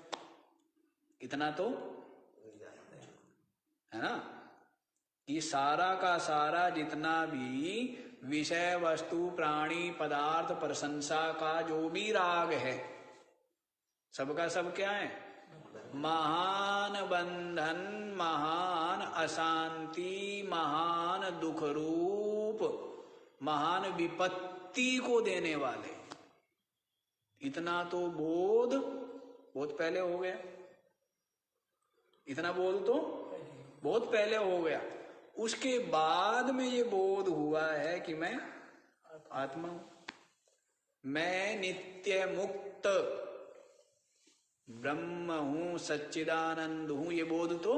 [SPEAKER 1] इतना तो है ना, कि सारा का सारा जितना भी विषय वस्तु प्राणी पदार्थ प्रशंसा का जो भी राग है, सबका सब क्या है? महान बंधन, महान अशांति, महान दुख रूप, महान विपत्ति को देने वाले। इतना तो बोध बहुत पहले हो गया। इतना बोध तो बहुत पहले हो गया। उसके बाद में ये बोध हुआ है कि मैं आत्मा हूं, मैं नित्य मुक्त ब्रह्म हूं, सच्चिदानंद हूं। ये बोध तो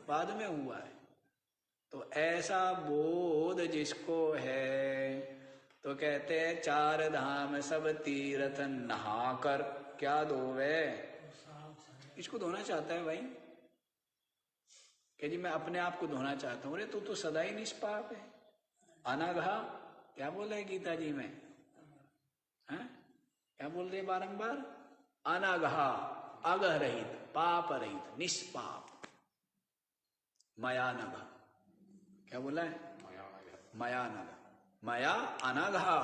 [SPEAKER 1] बाद में हुआ है। तो ऐसा बोध जिसको है, तो कहते हैं चार धाम सब तीरथ नहाकर, क्या धोवे। इसको धोना चाहता है भाई, कि जी मैं अपने आप को धोना चाहता हूं। अरे तू तो सदा ही निष्पाप है। अनघा क्या बोल रहे गीता जी में? हैं? क्या बोल रहे बारंबार? अनघा, अगह रहित, पाप रहित, निष्पाप। मयानघ, क्या बोला है? मयानघ, मया अनघा।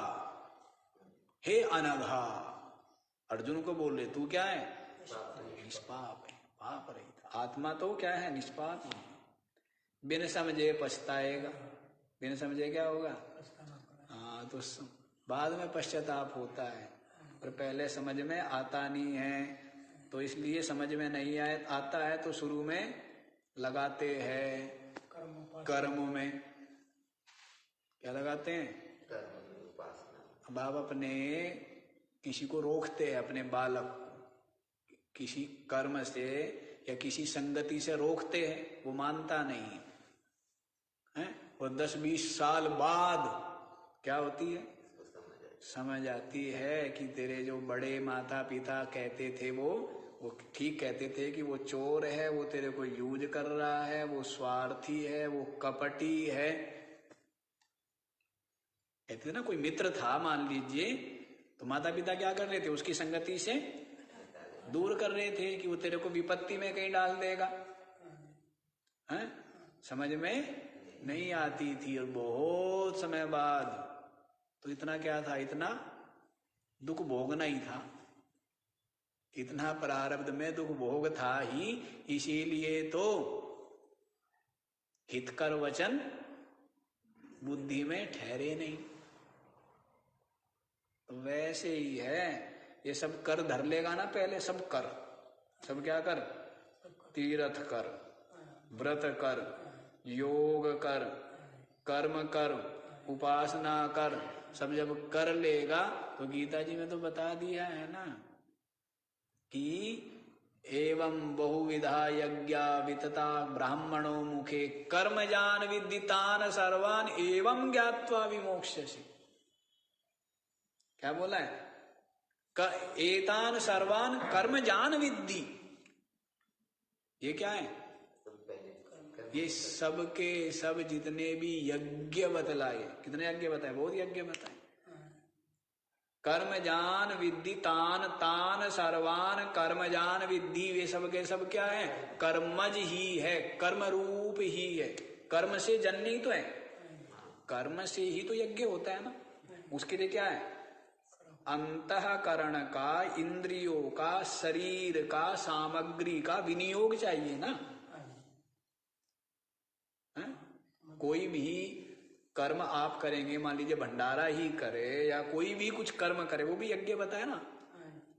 [SPEAKER 1] हे अनघा, अर्जुन को बोल रहे तू क्या है? निष्पाप है, पाप रहित। आत्मा तो क्या है? निष्पाप है। बिन समझे पछताएगा। बिन समझे क्या होगा? हाँ, तो बाद में पश्चाताप होता है, और पहले समझ में आता नहीं है। तो इसलिए समझ में नहीं आता है तो शुरू में लगाते हैं कर्म में। क्या लगाते हैं? अब आप अपने किसी को रोकते हैं, अपने बालक किसी कर्म से या किसी संगति से रोकते हैं, वो मानता नहीं है। और 10-20 साल बाद क्या होती है? समझ आती है कि तेरे जो बड़े माता पिता कहते थे वो ठीक कहते थे कि वो चोर है, वो तेरे को यूज कर रहा है, वो स्वार्थी है, वो कपटी है। कहते थे ना, कोई मित्र था मान लीजिए, तो माता पिता क्या कर रहे थे, उसकी संगति से दूर कर रहे थे कि वो तेरे को विपत्ति में कहीं डाल देगा। हैं? समझ में नहीं आती थी। और बहुत समय बाद तो इतना क्या था, इतना दुख भोगना ही था, इतना प्रारब्ध में दुख भोग था ही। इसीलिए तो हितकर वचन बुद्धि में ठहरे नहीं। तो वैसे ही है, ये सब कर धर लेगा ना, पहले सब कर, सब क्या कर, तीर्थ कर, व्रत कर, योग कर, कर्म कर, उपासना कर, सब जब कर लेगा तो गीता जी में तो बता दिया है ना कि एवं बहुविधा यज्ञा वितता ब्राह्मणो मुखे कर्मजान विदितान सर्वान एवं ज्ञात्वा विमोक्ष्यसि। क्या बोला है, एतान सर्वान कर्मजान विद्धि। ये क्या है, ये सबके सब जितने भी यज्ञ बतलाए, कितने यज्ञ बताए, बहुत यज्ञ बताए। कर्मजान विद्धि तान तान सर्वान कर्मजान विद्धि, वे सब के सब क्या है, कर्मज ही है, कर्म रूप ही है। कर्म से जन्य ही तो है, कर्म से ही तो यज्ञ होता है ना। उसके लिए क्या है, अंतःकरण का, इंद्रियों का, शरीर का, सामग्री का विनियोग चाहिए ना। है? कोई भी कर्म आप करेंगे, मान लीजिए भंडारा ही करे या कोई भी कुछ कर्म करे, वो भी यज्ञ बताया ना,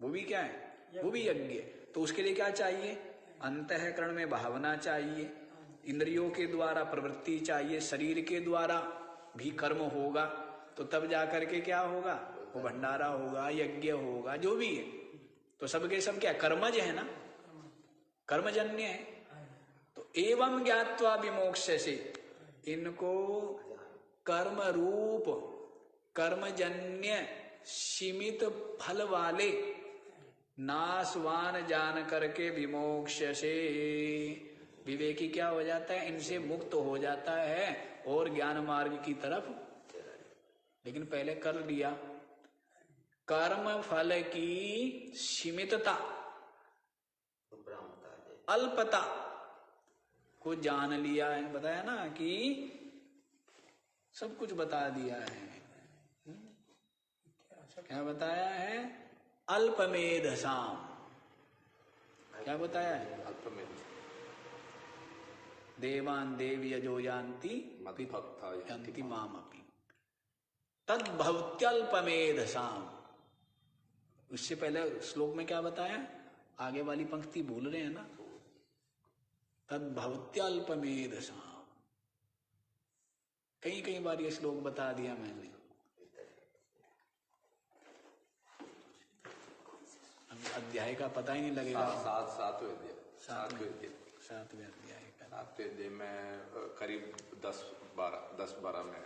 [SPEAKER 1] वो भी क्या है, वो भी यज्ञ। तो उसके लिए क्या चाहिए, अंतःकरण में भावना चाहिए, इंद्रियों के द्वारा प्रवृत्ति चाहिए, शरीर के द्वारा भी कर्म होगा, तो तब जाकर के क्या होगा, वो भंडारा होगा, यज्ञ होगा, जो भी है। तो सबके सब क्या कर्मज है ना, कर्मजन्य है। तो एवं ज्ञात्वा विमोक्ष्यसे, इनको कर्म रूप कर्मजन्य सीमित फल वाले नाशवान जान करके विमोक्ष्यसे, विवेकी क्या हो जाता है, इनसे मुक्त हो जाता है और ज्ञान मार्ग की तरफ। लेकिन पहले कर लिया, कर्म फल की सीमितता, अल्पता को जान लिया है। बताया ना कि सब कुछ बता दिया है। क्या बताया है, अल्पमेधसाम, क्या बताया है,
[SPEAKER 2] अल्पमेध
[SPEAKER 1] देवान देवी यजो यान्ति
[SPEAKER 2] मद्भक्ता
[SPEAKER 1] यान्ति मामपि तद्भवत्यल्पमेधसाम। उससे पहले श्लोक में क्या बताया, आगे वाली पंक्ति भूल रहे हैं ना, तद्भवत्यल्पमेधसाम। कई कई बार ये श्लोक बता दिया मैंने। अध्याय का पता ही नहीं लगेगा।
[SPEAKER 2] सातवें अध्याय
[SPEAKER 1] का
[SPEAKER 2] 7वें अध्याय में करीब 10-12 में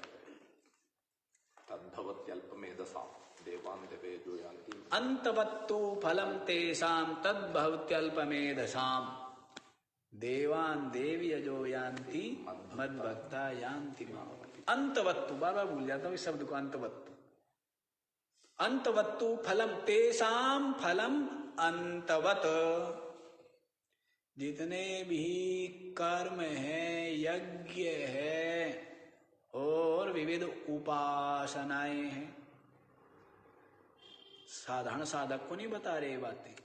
[SPEAKER 2] तद्भवत्यल्पमेधसाम देवान देवे जो यान्ति
[SPEAKER 1] अंतवत्तु फलम तेषाम तद्भवत्यल्पमेधसाम देवान देवी यजो यान्ति मद्भक्ता यान्ति माम। अंतवत्तु, बार बार भूल जाता हूँ इस शब्द को, अंतवत्तु। अंतवत्तु फलम तेषाम फलम अंतवत, जितने भी कर्म है, यज्ञ है और विविध उपासनाएं हैं, साधारण साधक को नहीं बता रहे बातें,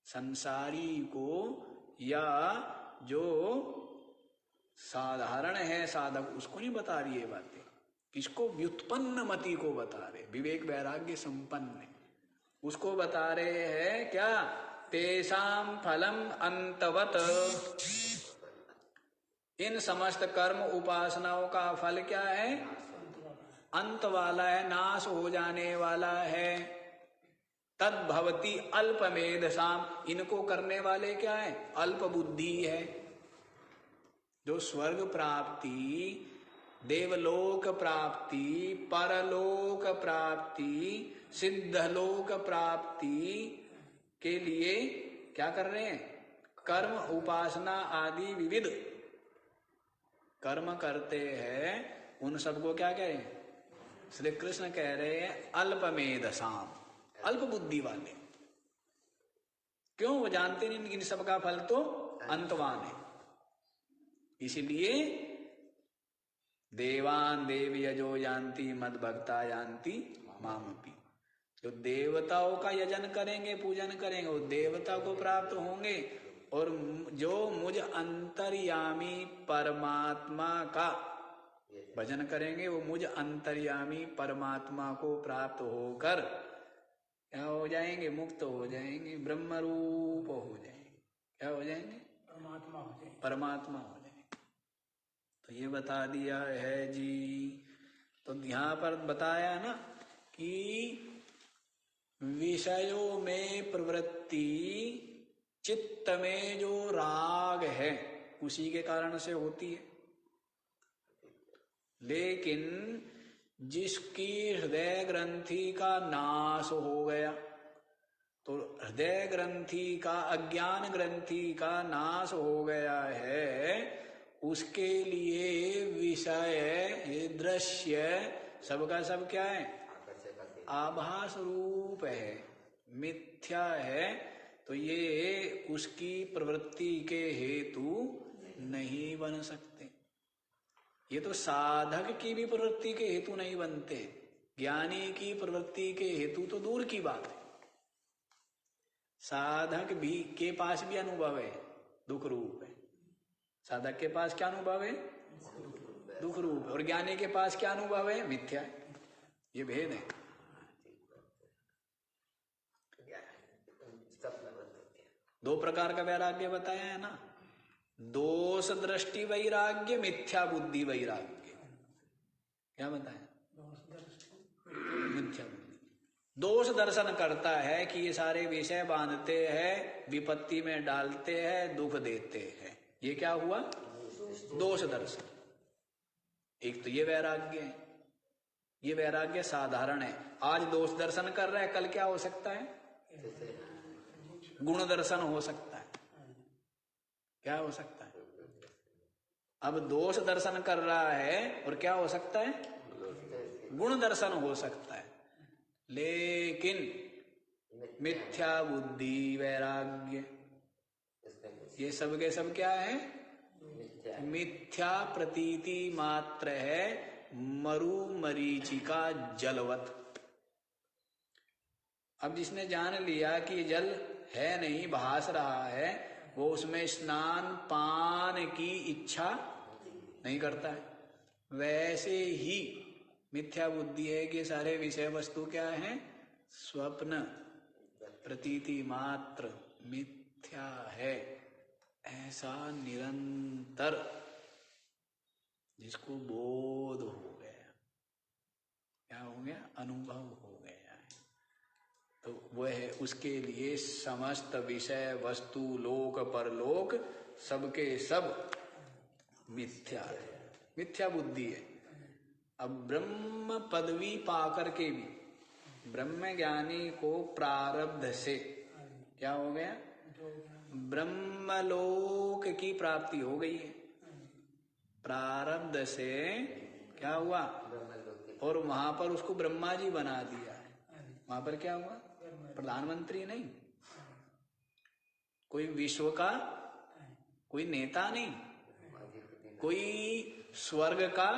[SPEAKER 1] संसारी को या जो साधारण है साधक उसको नहीं बता रही है बातें। किसको, व्युत्पन्न मति को बता रहे, विवेक वैराग्य संपन्न उसको बता रहे हैं। क्या, तेषाम फलम अंतवत, इन समस्त कर्म उपासनाओं का फल क्या है, अंत वाला है, नाश हो जाने वाला है। तद्भवती अल्पमेधसाम, इनको करने वाले क्या है, अल्प बुद्धि है। जो स्वर्ग प्राप्ति, देवलोक प्राप्ति, परलोक प्राप्ति, सिद्धलोक प्राप्ति के लिए क्या कर रहे हैं, कर्म उपासना आदि विविध कर्म करते हैं, उन सबको क्या कहें, श्री कृष्ण कह रहे हैं अल्पमेधसाम, अल्प बुद्धि वाले। क्यों? वो जानते नहीं इन सबका फल तो अंतवान है। इसलिए देवान देव यजो यान्ति मद भक्ता यान्ति मामपि। जो देवताओं का यजन करेंगे, पूजन करेंगे, वो देवता को प्राप्त होंगे, और जो मुझ अंतर्यामी परमात्मा का भजन करेंगे, वो मुझ अंतर्यामी परमात्मा को प्राप्त होकर क्या हो जाएंगे? मुक्त हो जाएंगे, ब्रह्म रूप हो जाएंगे। क्या हो जाएंगे?
[SPEAKER 3] परमात्मा हो जाएंगे।
[SPEAKER 1] परमात्मा हो जाएंगे। तो ये बता दिया है जी। तो यहाँ पर बताया ना कि विषयों में प्रवृत्ति, चित्त में जो राग है, उसी के कारण से होती है। लेकिन जिसकी हृदय ग्रंथि का नाश हो गया, तो हृदय ग्रंथि का, अज्ञान ग्रंथि का नाश हो गया है, उसके लिए विषय, दृश्य, सबका सब क्या है? आभास रूप है, मिथ्या है। तो ये उसकी प्रवृत्ति के हेतु नहीं बन सकते। ये तो साधक की भी प्रवृत्ति के हेतु नहीं बनते, ज्ञानी की प्रवृत्ति के हेतु तो दूर की बात है। साधक भी के पास भी अनुभव है, दुख रूप है। साधक के पास क्या अनुभव है? दुख रूप है। और ज्ञानी के पास क्या अनुभव है? मिथ्या है। ये भेद है। दो प्रकार का वैराग्य बताया है ना, दोष दृष्टि वैराग्य, मिथ्या बुद्धि वैराग्य। क्या बताया? मिथ्या बुद्धि। दोष दर्शन करता है कि ये सारे विषय बांधते हैं, विपत्ति में डालते हैं, दुख देते हैं। ये क्या हुआ? दोष दर्शन। एक तो ये वैराग्य है। ये वैराग्य साधारण है। आज दोष दर्शन कर रहा है, कल क्या हो सकता है? गुण दर्शन हो सकता है। क्या हो सकता है? अब दोष दर्शन कर रहा है और क्या हो सकता है? गुण दर्शन हो सकता है। लेकिन मिथ्या बुद्धि वैराग्य, ये सब के सब क्या है? मिथ्या प्रतीति मात्र है, मरु मरीचिका जलवत। अब जिसने जान लिया कि जल है नहीं, भास रहा है, वो उसमें स्नान पान की इच्छा नहीं करता है। वैसे ही मिथ्या बुद्धि है कि सारे विषय वस्तु क्या है? स्वप्न, प्रतीति मात्र, मिथ्या है। ऐसा निरंतर जिसको बोध हो गया, क्या हो गया? अनुभव हो गया है, तो वह उसके लिए समस्त विषय वस्तु, लोक परलोक, सबके सब मिथ्या है, मिथ्या बुद्धि है। अब ब्रह्म पदवी पाकर के भी ब्रह्म ज्ञानी को प्रारब्ध से क्या हो गया? ब्रह्मलोक की प्राप्ति हो गई है। प्रारब्ध से क्या हुआ? और वहां पर उसको ब्रह्मा जी बना दिया है। वहां पर क्या हुआ? प्रधानमंत्री नहीं, कोई विश्व का कोई नेता नहीं, कोई स्वर्ग का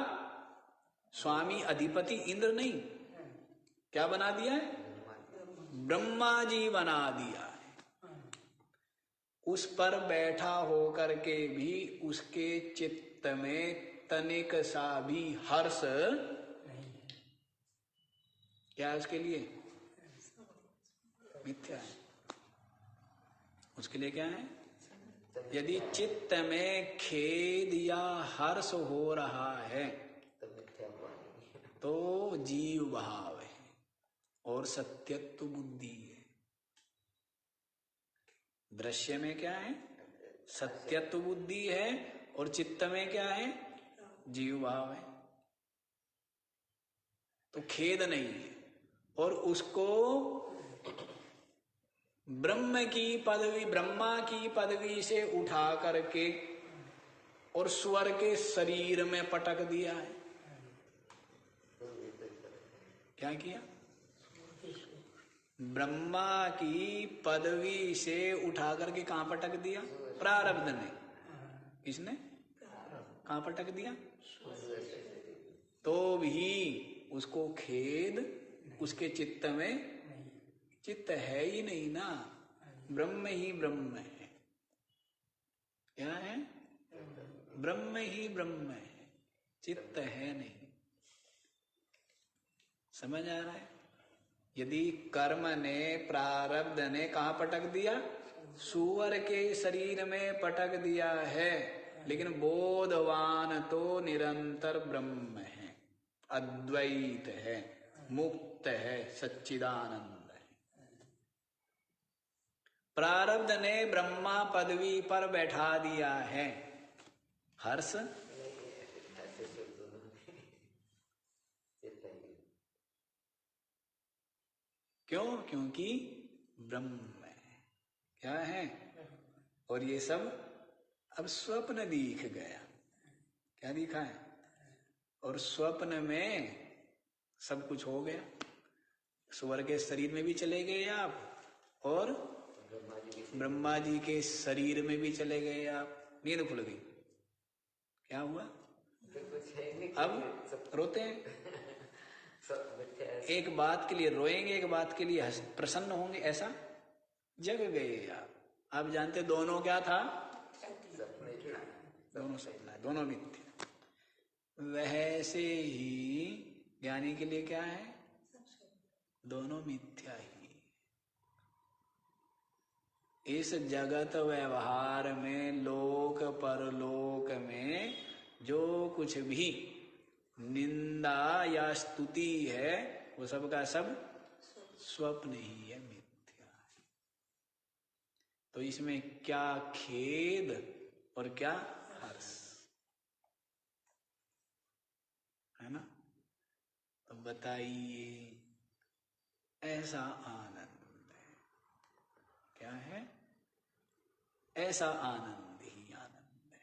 [SPEAKER 1] स्वामी अधिपति इंद्र नहीं। क्या बना दिया है? ब्रह्मा जी बना दिया है। उस पर बैठा होकर के भी उसके चित्त में तनिक सा भी हर्ष क्या? उसके लिए मिथ्या है। उसके लिए क्या है? यदि चित्त में खेद या हर्ष हो रहा है तो जीव भाव है और सत्यत्व बुद्धि है। दृश्य में क्या है? सत्यत्व बुद्धि है, और चित्त में क्या है? जीव भाव है। तो खेद नहीं है, और उसको ब्रह्म की पदवी, ब्रह्मा की पदवी से उठा करके और स्वर के शरीर में पटक दिया है। क्या किया? ब्रह्मा की पदवी से उठा करके कहां पटक दिया? प्रारब्ध ने। किसने? कहां पटक दिया? तो भी उसको खेद उसके चित्त में चित्त है ही नहीं ना। ब्रह्म ही ब्रह्म है। क्या है? ब्रह्म ही ब्रह्म है, चित्त है नहीं। समझ आ रहा है? यदि कर्म ने प्रारब्ध ने कहां पटक दिया? सूअर के शरीर में पटक दिया है, लेकिन बोधवान तो निरंतर ब्रह्म है, अद्वैत है, मुक्त है, सच्चिदानंद है। प्रारब्ध ने ब्रह्मा पदवी पर बैठा दिया है। हर्ष क्यों? क्योंकि ब्रह्म है। क्या है? और ये सब अब स्वप्न दिख गया। क्या दिखा है? और स्वप्न में सब कुछ हो गया। स्वर्ग के शरीर में भी चले गए आप, और ब्रह्मा जी के शरीर में भी चले गए आप। नींद खुल गई। क्या हुआ? अब रोते हैं। एक बात के लिए रोएंगे, एक बात के लिए प्रसन्न होंगे, ऐसा जग गए आप। आप जानते दोनों क्या था? दोनों सपना, दोनों मिथ्या। वैसे ही ज्ञानी के लिए क्या है? दोनों मिथ्या ही। इस जगत व्यवहार में, लोक परलोक में जो कुछ भी निंदा या स्तुति है, वो सब का सब स्वप्न ही है, मिथ्या है। तो इसमें क्या खेद और क्या हर्ष है ना? तो बताइए, ऐसा आनंद है। क्या है? ऐसा आनंद ही आनंद है।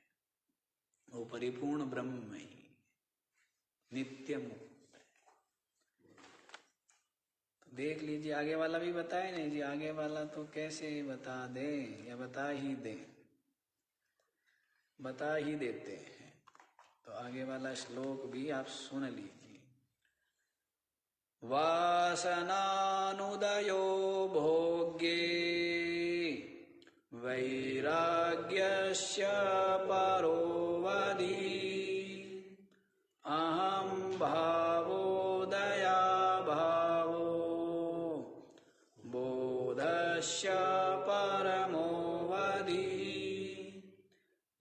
[SPEAKER 1] वो परिपूर्ण ब्रह्म ही नित्य मुक्त है। तो देख लीजिए, आगे वाला भी बताए नहीं जी। आगे वाला तो कैसे बता दे, या बता ही दे, बता ही देते हैं। तो आगे वाला श्लोक भी आप सुन लीजिए। वासनानुदयो भोग्ये वैराग्यस्य परोवधि अहं भावोदया भावो बोधस्य परमोवधि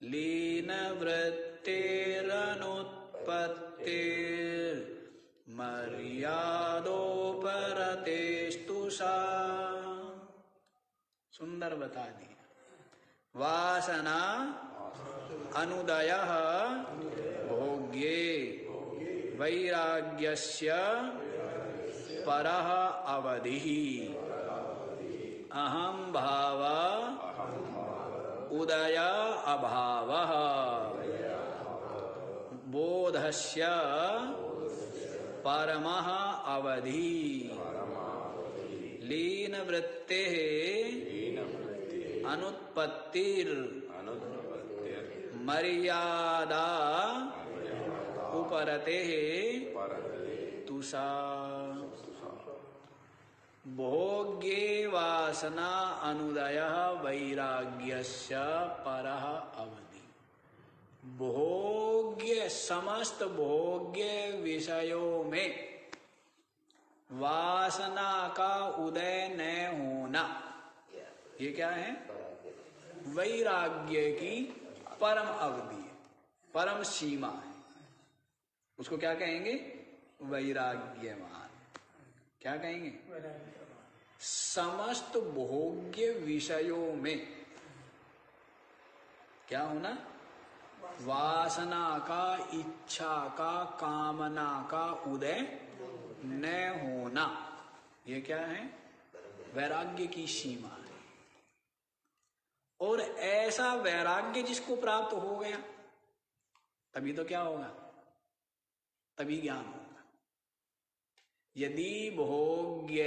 [SPEAKER 1] लीनवृत्तिरनुत्पत्तिर्मर्यादोपरतेस्तु सा। सुंदर बता दिया। वासना अनुदयः भोग्ये वैराग्यस्य परः अवधिः अहं भाव उदय अभावः बोधस्य परमः अवधि लीनवृत्तेः अनुत्पत्तिर मर्यादा उपरते तुषा। भोग्ये वासना अनुदय वैराग्यस्य परः अवधि। भोग्य, समस्त भोग्य विषयों में वासना का उदय न होना, ये क्या है? वैराग्य की परम अवधि है, परम सीमा है। उसको क्या कहेंगे? वैराग्यवान। क्या कहेंगे? समस्त भोग्य विषयों में क्या होना? वासना का, इच्छा का, कामना का उदय न होना, ये क्या है? वैराग्य की सीमा है। और ऐसा वैराग्य जिसको प्राप्त हो गया, तभी तो क्या होगा? तभी ज्ञान होगा। यदि भोग्य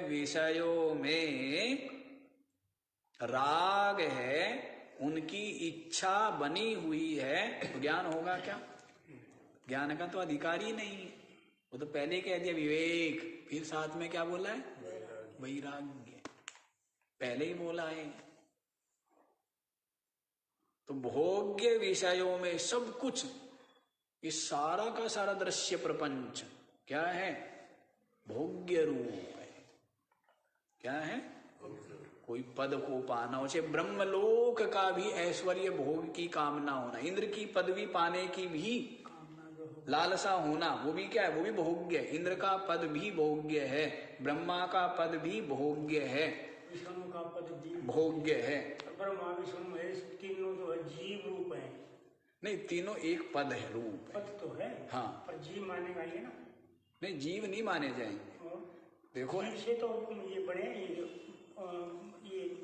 [SPEAKER 1] विषयों में राग है, उनकी इच्छा बनी हुई है, तो ज्ञान होगा क्या? ज्ञान का तो अधिकार ही नहीं है। वो तो पहले कह दिया विवेक, फिर साथ में क्या बोला है? वैराग्य, पहले ही बोला है। तो भोग्य विषयों में सब कुछ, ये सारा का सारा दृश्य प्रपंच क्या है? भोग्य रूप है। क्या है? कोई पद को पाना हो, चाहे ब्रह्मलोक का भी ऐश्वर्य भोग की कामना होना, इंद्र की पदवी पाने की भी लालसा होना, वो भी क्या है? वो भी भोग्य है। इंद्र का पद भी भोग्य है, ब्रह्मा का पद भी भोग्य है,
[SPEAKER 3] विष्णु का पद भी
[SPEAKER 1] भोग्य है।
[SPEAKER 3] ब्रह्मा विष्णु महेश तीनों जो है जीव रूप है।
[SPEAKER 1] नहीं, तीनों एक पद है, रूप है।
[SPEAKER 3] पद तो है,
[SPEAKER 1] हाँ,
[SPEAKER 3] पर जीव मानेगा ये ना।
[SPEAKER 1] नहीं, जीव नहीं माने जाएंगे।
[SPEAKER 3] और
[SPEAKER 1] देखो
[SPEAKER 3] जीव से तो ये बड़े ये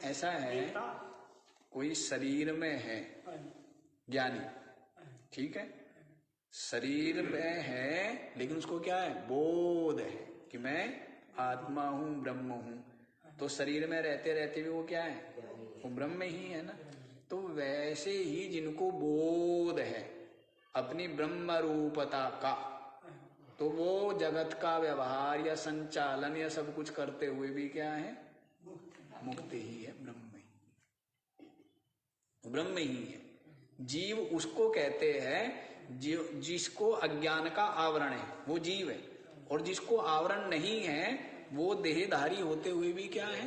[SPEAKER 1] ऐसा है,
[SPEAKER 3] देवता।
[SPEAKER 1] कोई शरीर में है ज्ञानी, ठीक है, शरीर में है, लेकिन उसको क्या है? बोध है कि मैं आत्मा हूं, ब्रह्म हूं। तो शरीर में रहते रहते भी वो क्या है? वो ब्रह्म ही है ना। तो वैसे ही जिनको बोध है अपनी ब्रह्म रूपता का, तो वो जगत का व्यवहार या संचालन या सब कुछ करते हुए भी क्या है? मुक्त ही है, ब्रह्म ही, ब्रह्म ही है। जीव उसको कहते हैं जिसको अज्ञान का आवरण है, वो जीव है। और जिसको आवरण नहीं है, वो देहधारी होते हुए भी क्या है?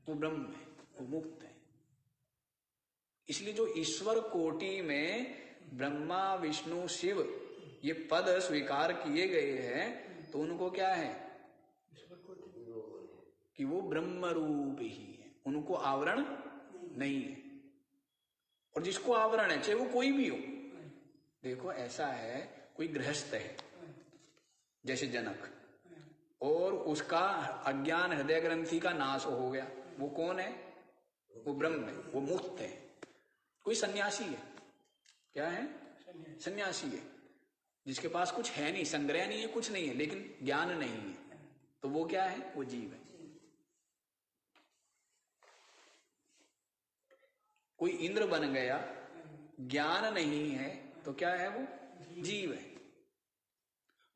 [SPEAKER 1] वो ब्रह्म है, वो मुक्त है। इसलिए जो ईश्वर कोटि में ब्रह्मा विष्णु शिव ये पद स्वीकार किए गए हैं, तो उनको क्या है? कि वो ब्रह्म रूप ही है, उनको आवरण नहीं है। और जिसको आवरण है, चाहे वो कोई भी हो, देखो ऐसा है, कोई गृहस्थ है जैसे जनक, और उसका अज्ञान हृदय ग्रंथि का नाश हो गया, वो कौन है? वो ब्रह्म है, वो मुक्त है। कोई सन्यासी है, क्या है? सन्यासी है, जिसके पास कुछ है नहीं, संग्रह नहीं है, कुछ नहीं है, लेकिन ज्ञान नहीं है, तो वो क्या है? वो जीव है। कोई इंद्र बन गया, ज्ञान नहीं है, तो क्या है? वो जीव है।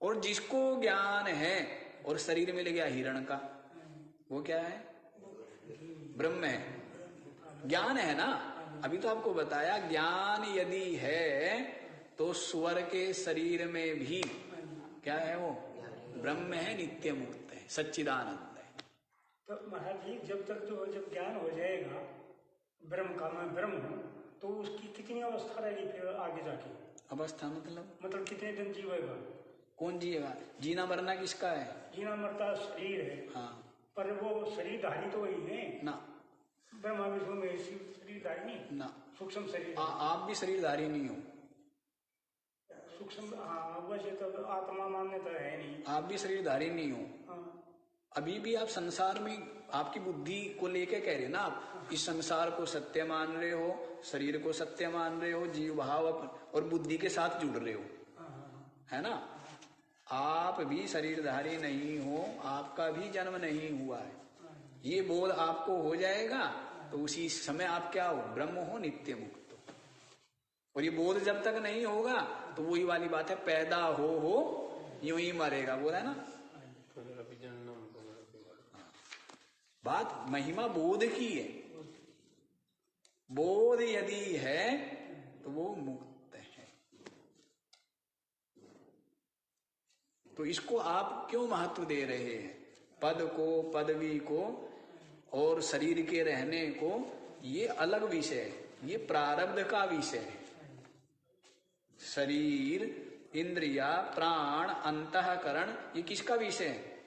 [SPEAKER 1] और जिसको ज्ञान है और शरीर में ले गया हिरण का, वो क्या है? ब्रह्म है। ज्ञान है ना, अभी तो आपको बताया, ज्ञान यदि है तो स्वर के शरीर में भी क्या है? वो ब्रह्म है, नित्य मुक्त है, सच्चिदानंद है।
[SPEAKER 3] तो महाराज जी, जब तक जो जब ज्ञान हो जाएगा ब्रह्म का, मैं ब्रह्म हूँ, तो उसकी कितनी अवस्था रहेगी फिर आगे जाके?
[SPEAKER 1] अवस्था मतलब
[SPEAKER 3] कितने दिन जीवेगा?
[SPEAKER 1] कौन जिएगा? जीना मरना किसका है?
[SPEAKER 3] जीना मरता शरीर है,
[SPEAKER 1] हाँ,
[SPEAKER 3] पर वो शरीरधारी तो वही है
[SPEAKER 1] ना।
[SPEAKER 3] ब्रह्मा विष्णु में शरीरधारी नहीं
[SPEAKER 1] ना,
[SPEAKER 3] सूक्ष्म शरीर।
[SPEAKER 1] आप भी शरीरधारी नहीं हो।
[SPEAKER 3] सूक्ष्म, हाँ, वैसे तो आत्मा मान्यता है नहीं।
[SPEAKER 1] आप भी शरीरधारी नहीं हो।
[SPEAKER 3] हाँ।
[SPEAKER 1] अभी भी आप संसार में आपकी बुद्धि को लेके कह रहे हो ना, आप इस संसार को सत्य मान रहे हो, शरीर को सत्य मान रहे हो, जीव भाव और बुद्धि के साथ जुड़ रहे हो, है ना। आप भी शरीरधारी नहीं हो, आपका भी जन्म नहीं हुआ है। ये बोध आपको हो जाएगा तो उसी समय आप क्या हो? ब्रह्म हो, नित्य मुक्त हो। और ये बोध जब तक नहीं होगा तो वही वाली बात है, पैदा हो यूं ही मरेगा, बोला है ना। बात महिमा बोध की है। बोध यदि है तो वो मुक्त है। तो इसको आप क्यों महत्व दे रहे हैं? पद को, पदवी को और शरीर के रहने को, ये अलग विषय है, ये प्रारब्ध का विषय है। शरीर, इंद्रिया, प्राण, अंतःकरण, ये किसका विषय है?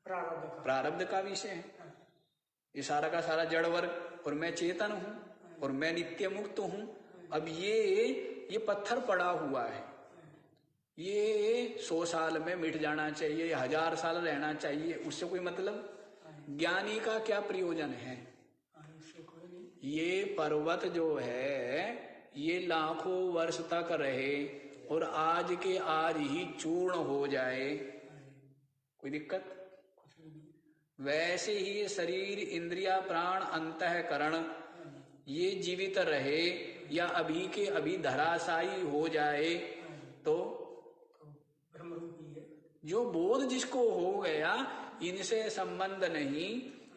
[SPEAKER 1] प्रारब्ध का विषय है। ये सारा का सारा जड़ वर्ग, और मैं चेतन हूं और मैं नित्य मुक्त हूं। अब ये पत्थर पड़ा हुआ है, ये 100 साल में मिट जाना चाहिए, 1000 साल रहना चाहिए, उससे कोई मतलब? ज्ञानी का क्या प्रयोजन है? ये पर्वत जो है ये लाखों वर्ष तक रहे और आज के आज ही चूर्ण हो जाए, कोई दिक्कत? वैसे ही शरीर, इंद्रिया, प्राण, अंतःकरण ये जीवित रहे या अभी के अभी धराशायी हो जाए तो
[SPEAKER 3] ब्रह्मरूपी है।
[SPEAKER 1] जो बोध जिसको हो गया, इनसे संबंध नहीं,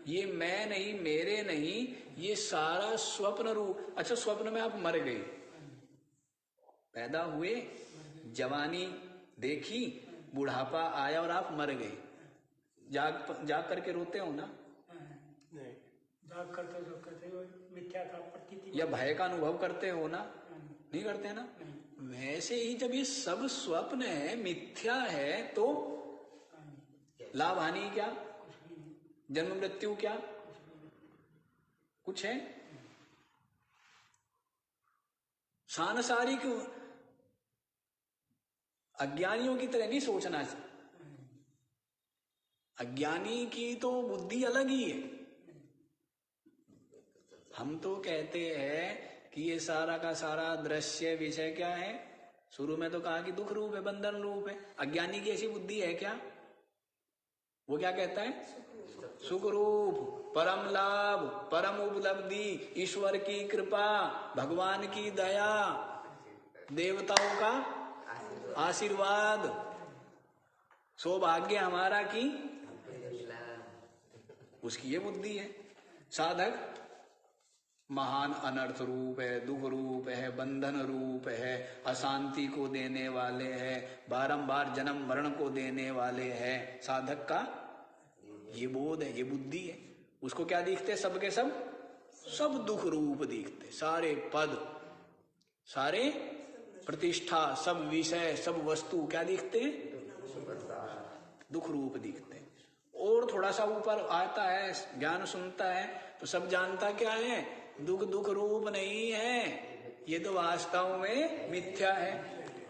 [SPEAKER 1] ये मैं नहीं, मेरे नहीं, ये सारा स्वप्न रूप। अच्छा, स्वप्न में आप मर गए, पैदा हुए, जवानी देखी, बुढ़ापा आया और आप मर गए, जाग करके रोते हो ना?
[SPEAKER 3] नहीं, जाग करते जो करते हो मिथ्या था प्रतीति,
[SPEAKER 1] या भय का अनुभव करते हो ना? नहीं करते ना? वैसे ही जब ये सब स्वप्न है, मिथ्या है, तो लाभ हानि क्या, जन्म मृत्यु क्या, कुछ है? सांसारिक अज्ञानियों की तरह नहीं सोचना। अज्ञानी की तो बुद्धि अलग ही है। हम तो कहते हैं कि ये सारा का सारा दृश्य विषय क्या है? शुरू में तो कहा कि दुख रूप है, बंधन रूप है। अज्ञानी की ऐसी बुद्धि है क्या? वो क्या कहता है? सुख रूप, परम लाभ, परम उपलब्धि, ईश्वर की कृपा, भगवान की दया, देवताओं का आशीर्वाद, सौभाग्य हमारा की उसकी ये बुद्धि है। साधक महान अनर्थ रूप है, दुख रूप है, बंधन रूप है, अशांति को देने वाले हैं, बारंबार जन्म मरण को देने वाले हैं। साधक का ये बोध है, ये बुद्धि है। उसको क्या दिखते? सबके सब दुख रूप दिखते। सारे पद, सारे प्रतिष्ठा, सब विषय, सब वस्तु क्या दिखते? दुख रूप दिखते। और थोड़ा सा ऊपर आता है, ज्ञान सुनता है तो सब जानता क्या है? दुख रूप नहीं है, ये तो वास्तव में मिथ्या है,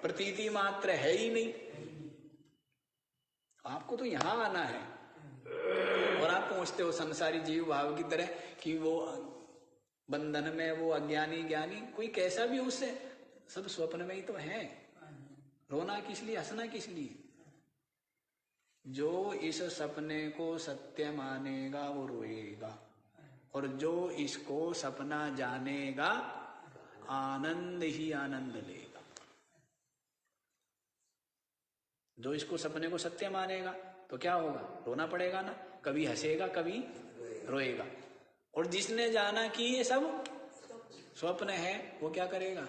[SPEAKER 1] प्रतीति मात्र है ही नहीं। आपको तो यहां आना है और आप पहुंचते हो संसारी जीव भाव की तरह कि वो बंधन में, वो अज्ञानी ज्ञानी, कोई कैसा भी उससे सब स्वप्न में ही तो है। रोना किस लिए, हंसना किस लिए? जो इस सपने को सत्य मानेगा वो रोएगा, और जो इसको सपना जानेगा आनंद ही आनंद लेगा। जो इसको सपने को सत्य मानेगा तो क्या होगा? रोना पड़ेगा ना, कभी हंसेगा कभी रोएगा। और जिसने जाना कि ये सब स्वप्न है, वो क्या करेगा?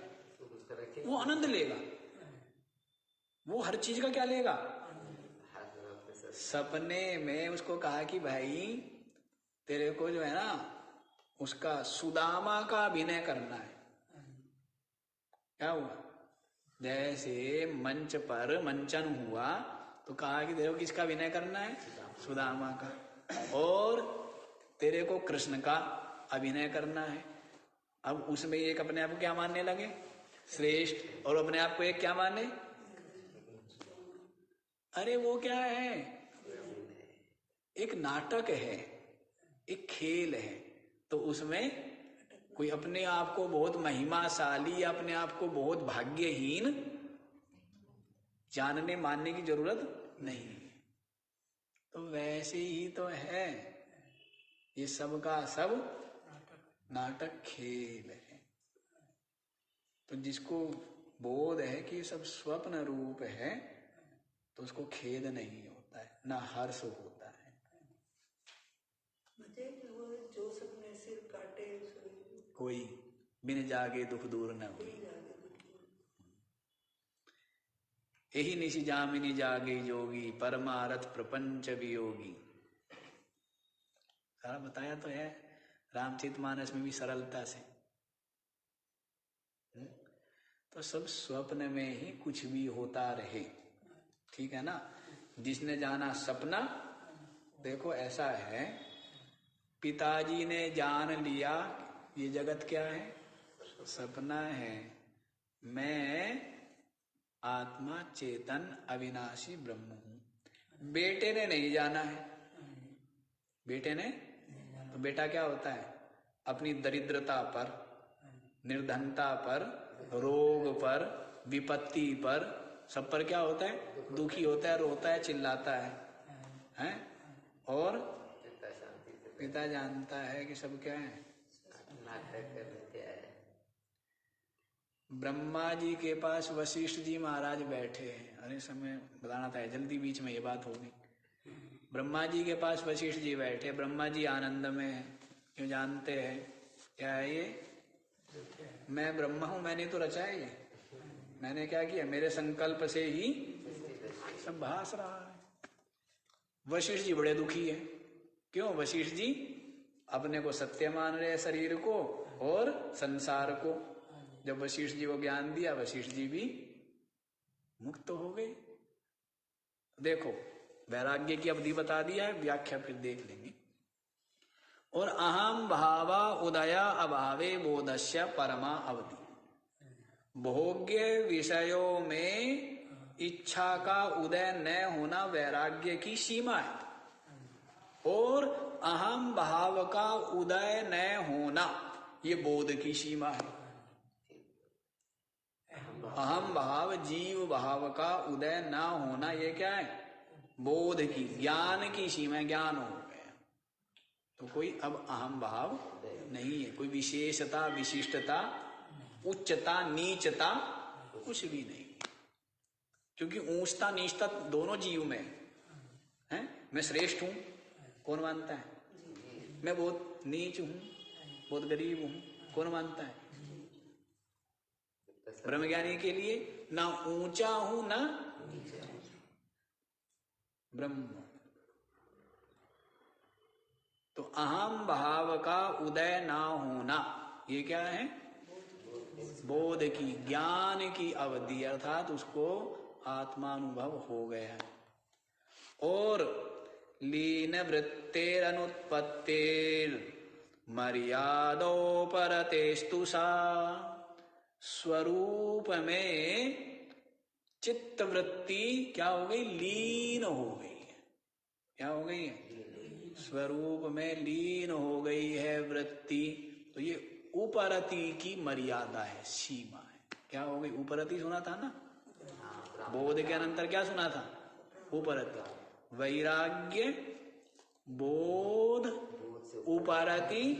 [SPEAKER 1] वो आनंद लेगा। वो हर चीज का क्या लेगा? सपने में उसको कहा कि भाई तेरे को जो है ना उसका सुदामा का अभिनय करना है। क्या हुआ? जैसे मंच पर मंचन हुआ तो कहा कि तेरे को किसका अभिनय करना है? सुदामा का। और तेरे को कृष्ण का अभिनय करना है। अब उसमें एक अपने आप को क्या मानने लगे? श्रेष्ठ। और अपने आप को एक क्या माने? अरे वो क्या है? एक नाटक है, एक खेल है। तो उसमें कोई अपने आप को बहुत महिमाशाली, अपने आप को बहुत भाग्यहीन जानने मानने की जरूरत नहीं। तो वैसे ही तो है, ये सब का सब नाटक खेल है। तो जिसको बोध है कि ये सब स्वप्न रूप है तो उसको खेद नहीं होता है, ना हर्ष होता है।
[SPEAKER 4] जो सपने सिर काटे
[SPEAKER 1] कोई बिन जागे दुख दूर न हुई। यही निशि जामिनी जागे जोगी, परमारथ प्रपंच वियोगी। सारा बताया तो है रामचरितमानस में भी सरलता से। तो सब स्वप्न में ही कुछ भी होता रहे, ठीक है ना। जिसने जाना सपना, देखो ऐसा है, पिताजी ने जान लिया ये जगत क्या है? सपना है। मैं आत्मा चेतन अविनाशी ब्रह्म हूं। बेटे ने नहीं जाना है। बेटे ने तो बेटा क्या होता है? अपनी दरिद्रता पर, निर्धनता पर, रोग पर, विपत्ति पर, सब पर क्या होता है? दुखी होता है, रोता है, चिल्लाता है, हैं? और पिता जानता है कि सब क्या है? ब्रह्मा जी के पास वशिष्ठ जी महाराज बैठे हैं। अरे समय बताना था, जल्दी बीच में ये बात होगी। ब्रह्मा जी के पास वशिष्ठ जी बैठे, ब्रह्मा जी आनंद में है, क्यों जानते हैं क्या है ये? मैं ब्रह्मा हूं, मैंने तो रचा है ये, मैंने क्या किया? मेरे संकल्प से ही सब भास रहा है। वशिष्ठ जी बड़े दुखी है। क्यों? वशिष्ठ जी अपने को सत्य मान रहे, शरीर को और संसार को। जब वशिष्ठ जी को ज्ञान दिया, वशिष्ठ जी भी मुक्त हो गए। देखो, वैराग्य की अवधि बता दिया है, व्याख्या फिर देख लेंगे। और अहम भावा उदया अभावे बोधस्य परमा अवधि। भोग्य विषयों में इच्छा का उदय न होना वैराग्य की सीमा है, और अहम भाव का उदय न होना ये बोध की सीमा है। अहम भाव, जीव भाव का उदय ना होना ये क्या है? बोध की, ज्ञान की सीमा। ज्ञान हो गया तो कोई अब अहम भाव नहीं है, कोई विशेषता, विशिष्टता, उच्चता, नीचता कुछ भी नहीं, क्योंकि ऊंचता नीचता दोनों जीव में है। मैं श्रेष्ठ हूं, कौन मानता है? मैं बहुत नीच हूं, बहुत गरीब हूं, कौन मानता है? ब्रह्मज्ञानी के लिए ना ऊंचा हूं ना ब्रह्म। तो अहम भाव का उदय ना होना ये क्या है? बोध की, ज्ञान की अवधि, अर्थात उसको आत्मानुभव हो गया। और लीन वृत्तेर अनुत्पत्तिर मर्यादोपरतेस्तु सा। स्वरूप में चित्त वृत्ति क्या हो गई? लीन हो गई है। क्या हो गई है? स्वरूप में लीन हो गई है वृत्ति। तो ये उपरति की मर्यादा है, सीमा है। क्या हो गई? उपरति सुना था ना, बोध के अनंतर क्या सुना था? उपरति। वैराग्य, बोध, उपरति,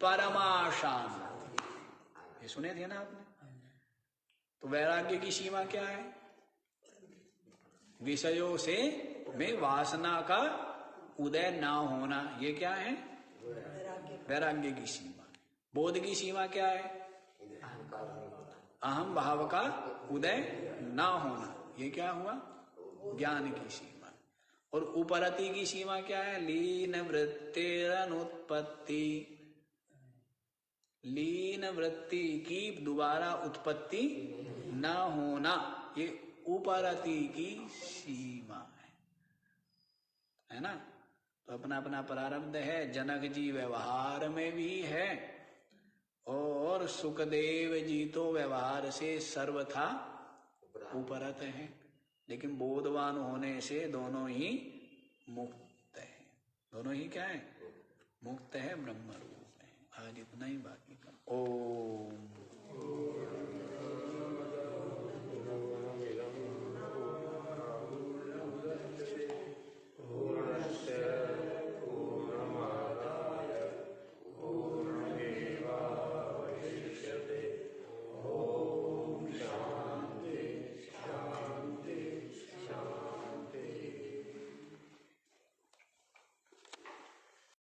[SPEAKER 1] परमाशांति, ये सुने थे ना आपने? तो वैराग्य की सीमा क्या है? विषयों से में वासना का उदय ना होना, ये क्या है? वैराग्य की सीमा। बोध की सीमा क्या है? अहम भाव का उदय ना होना, ये क्या हुआ? ज्ञान की सीमा। और उपरति की सीमा क्या है? लीन वृत्तिरनुत्पत्ति। लीन वृत्ति की दोबारा उत्पत्ति न होना, ये उपरति की सीमा है ना। तो अपना अपना प्रारब्ध है। जनक जी व्यवहार में भी है, और सुखदेव जी तो व्यवहार से सर्वथा उपरत है, लेकिन बोधवान होने से दोनों ही मुक्त है। दोनों ही क्या है? मुक्त है, ब्रह्म रूप है। आज इतना ही, बाकी का ओम।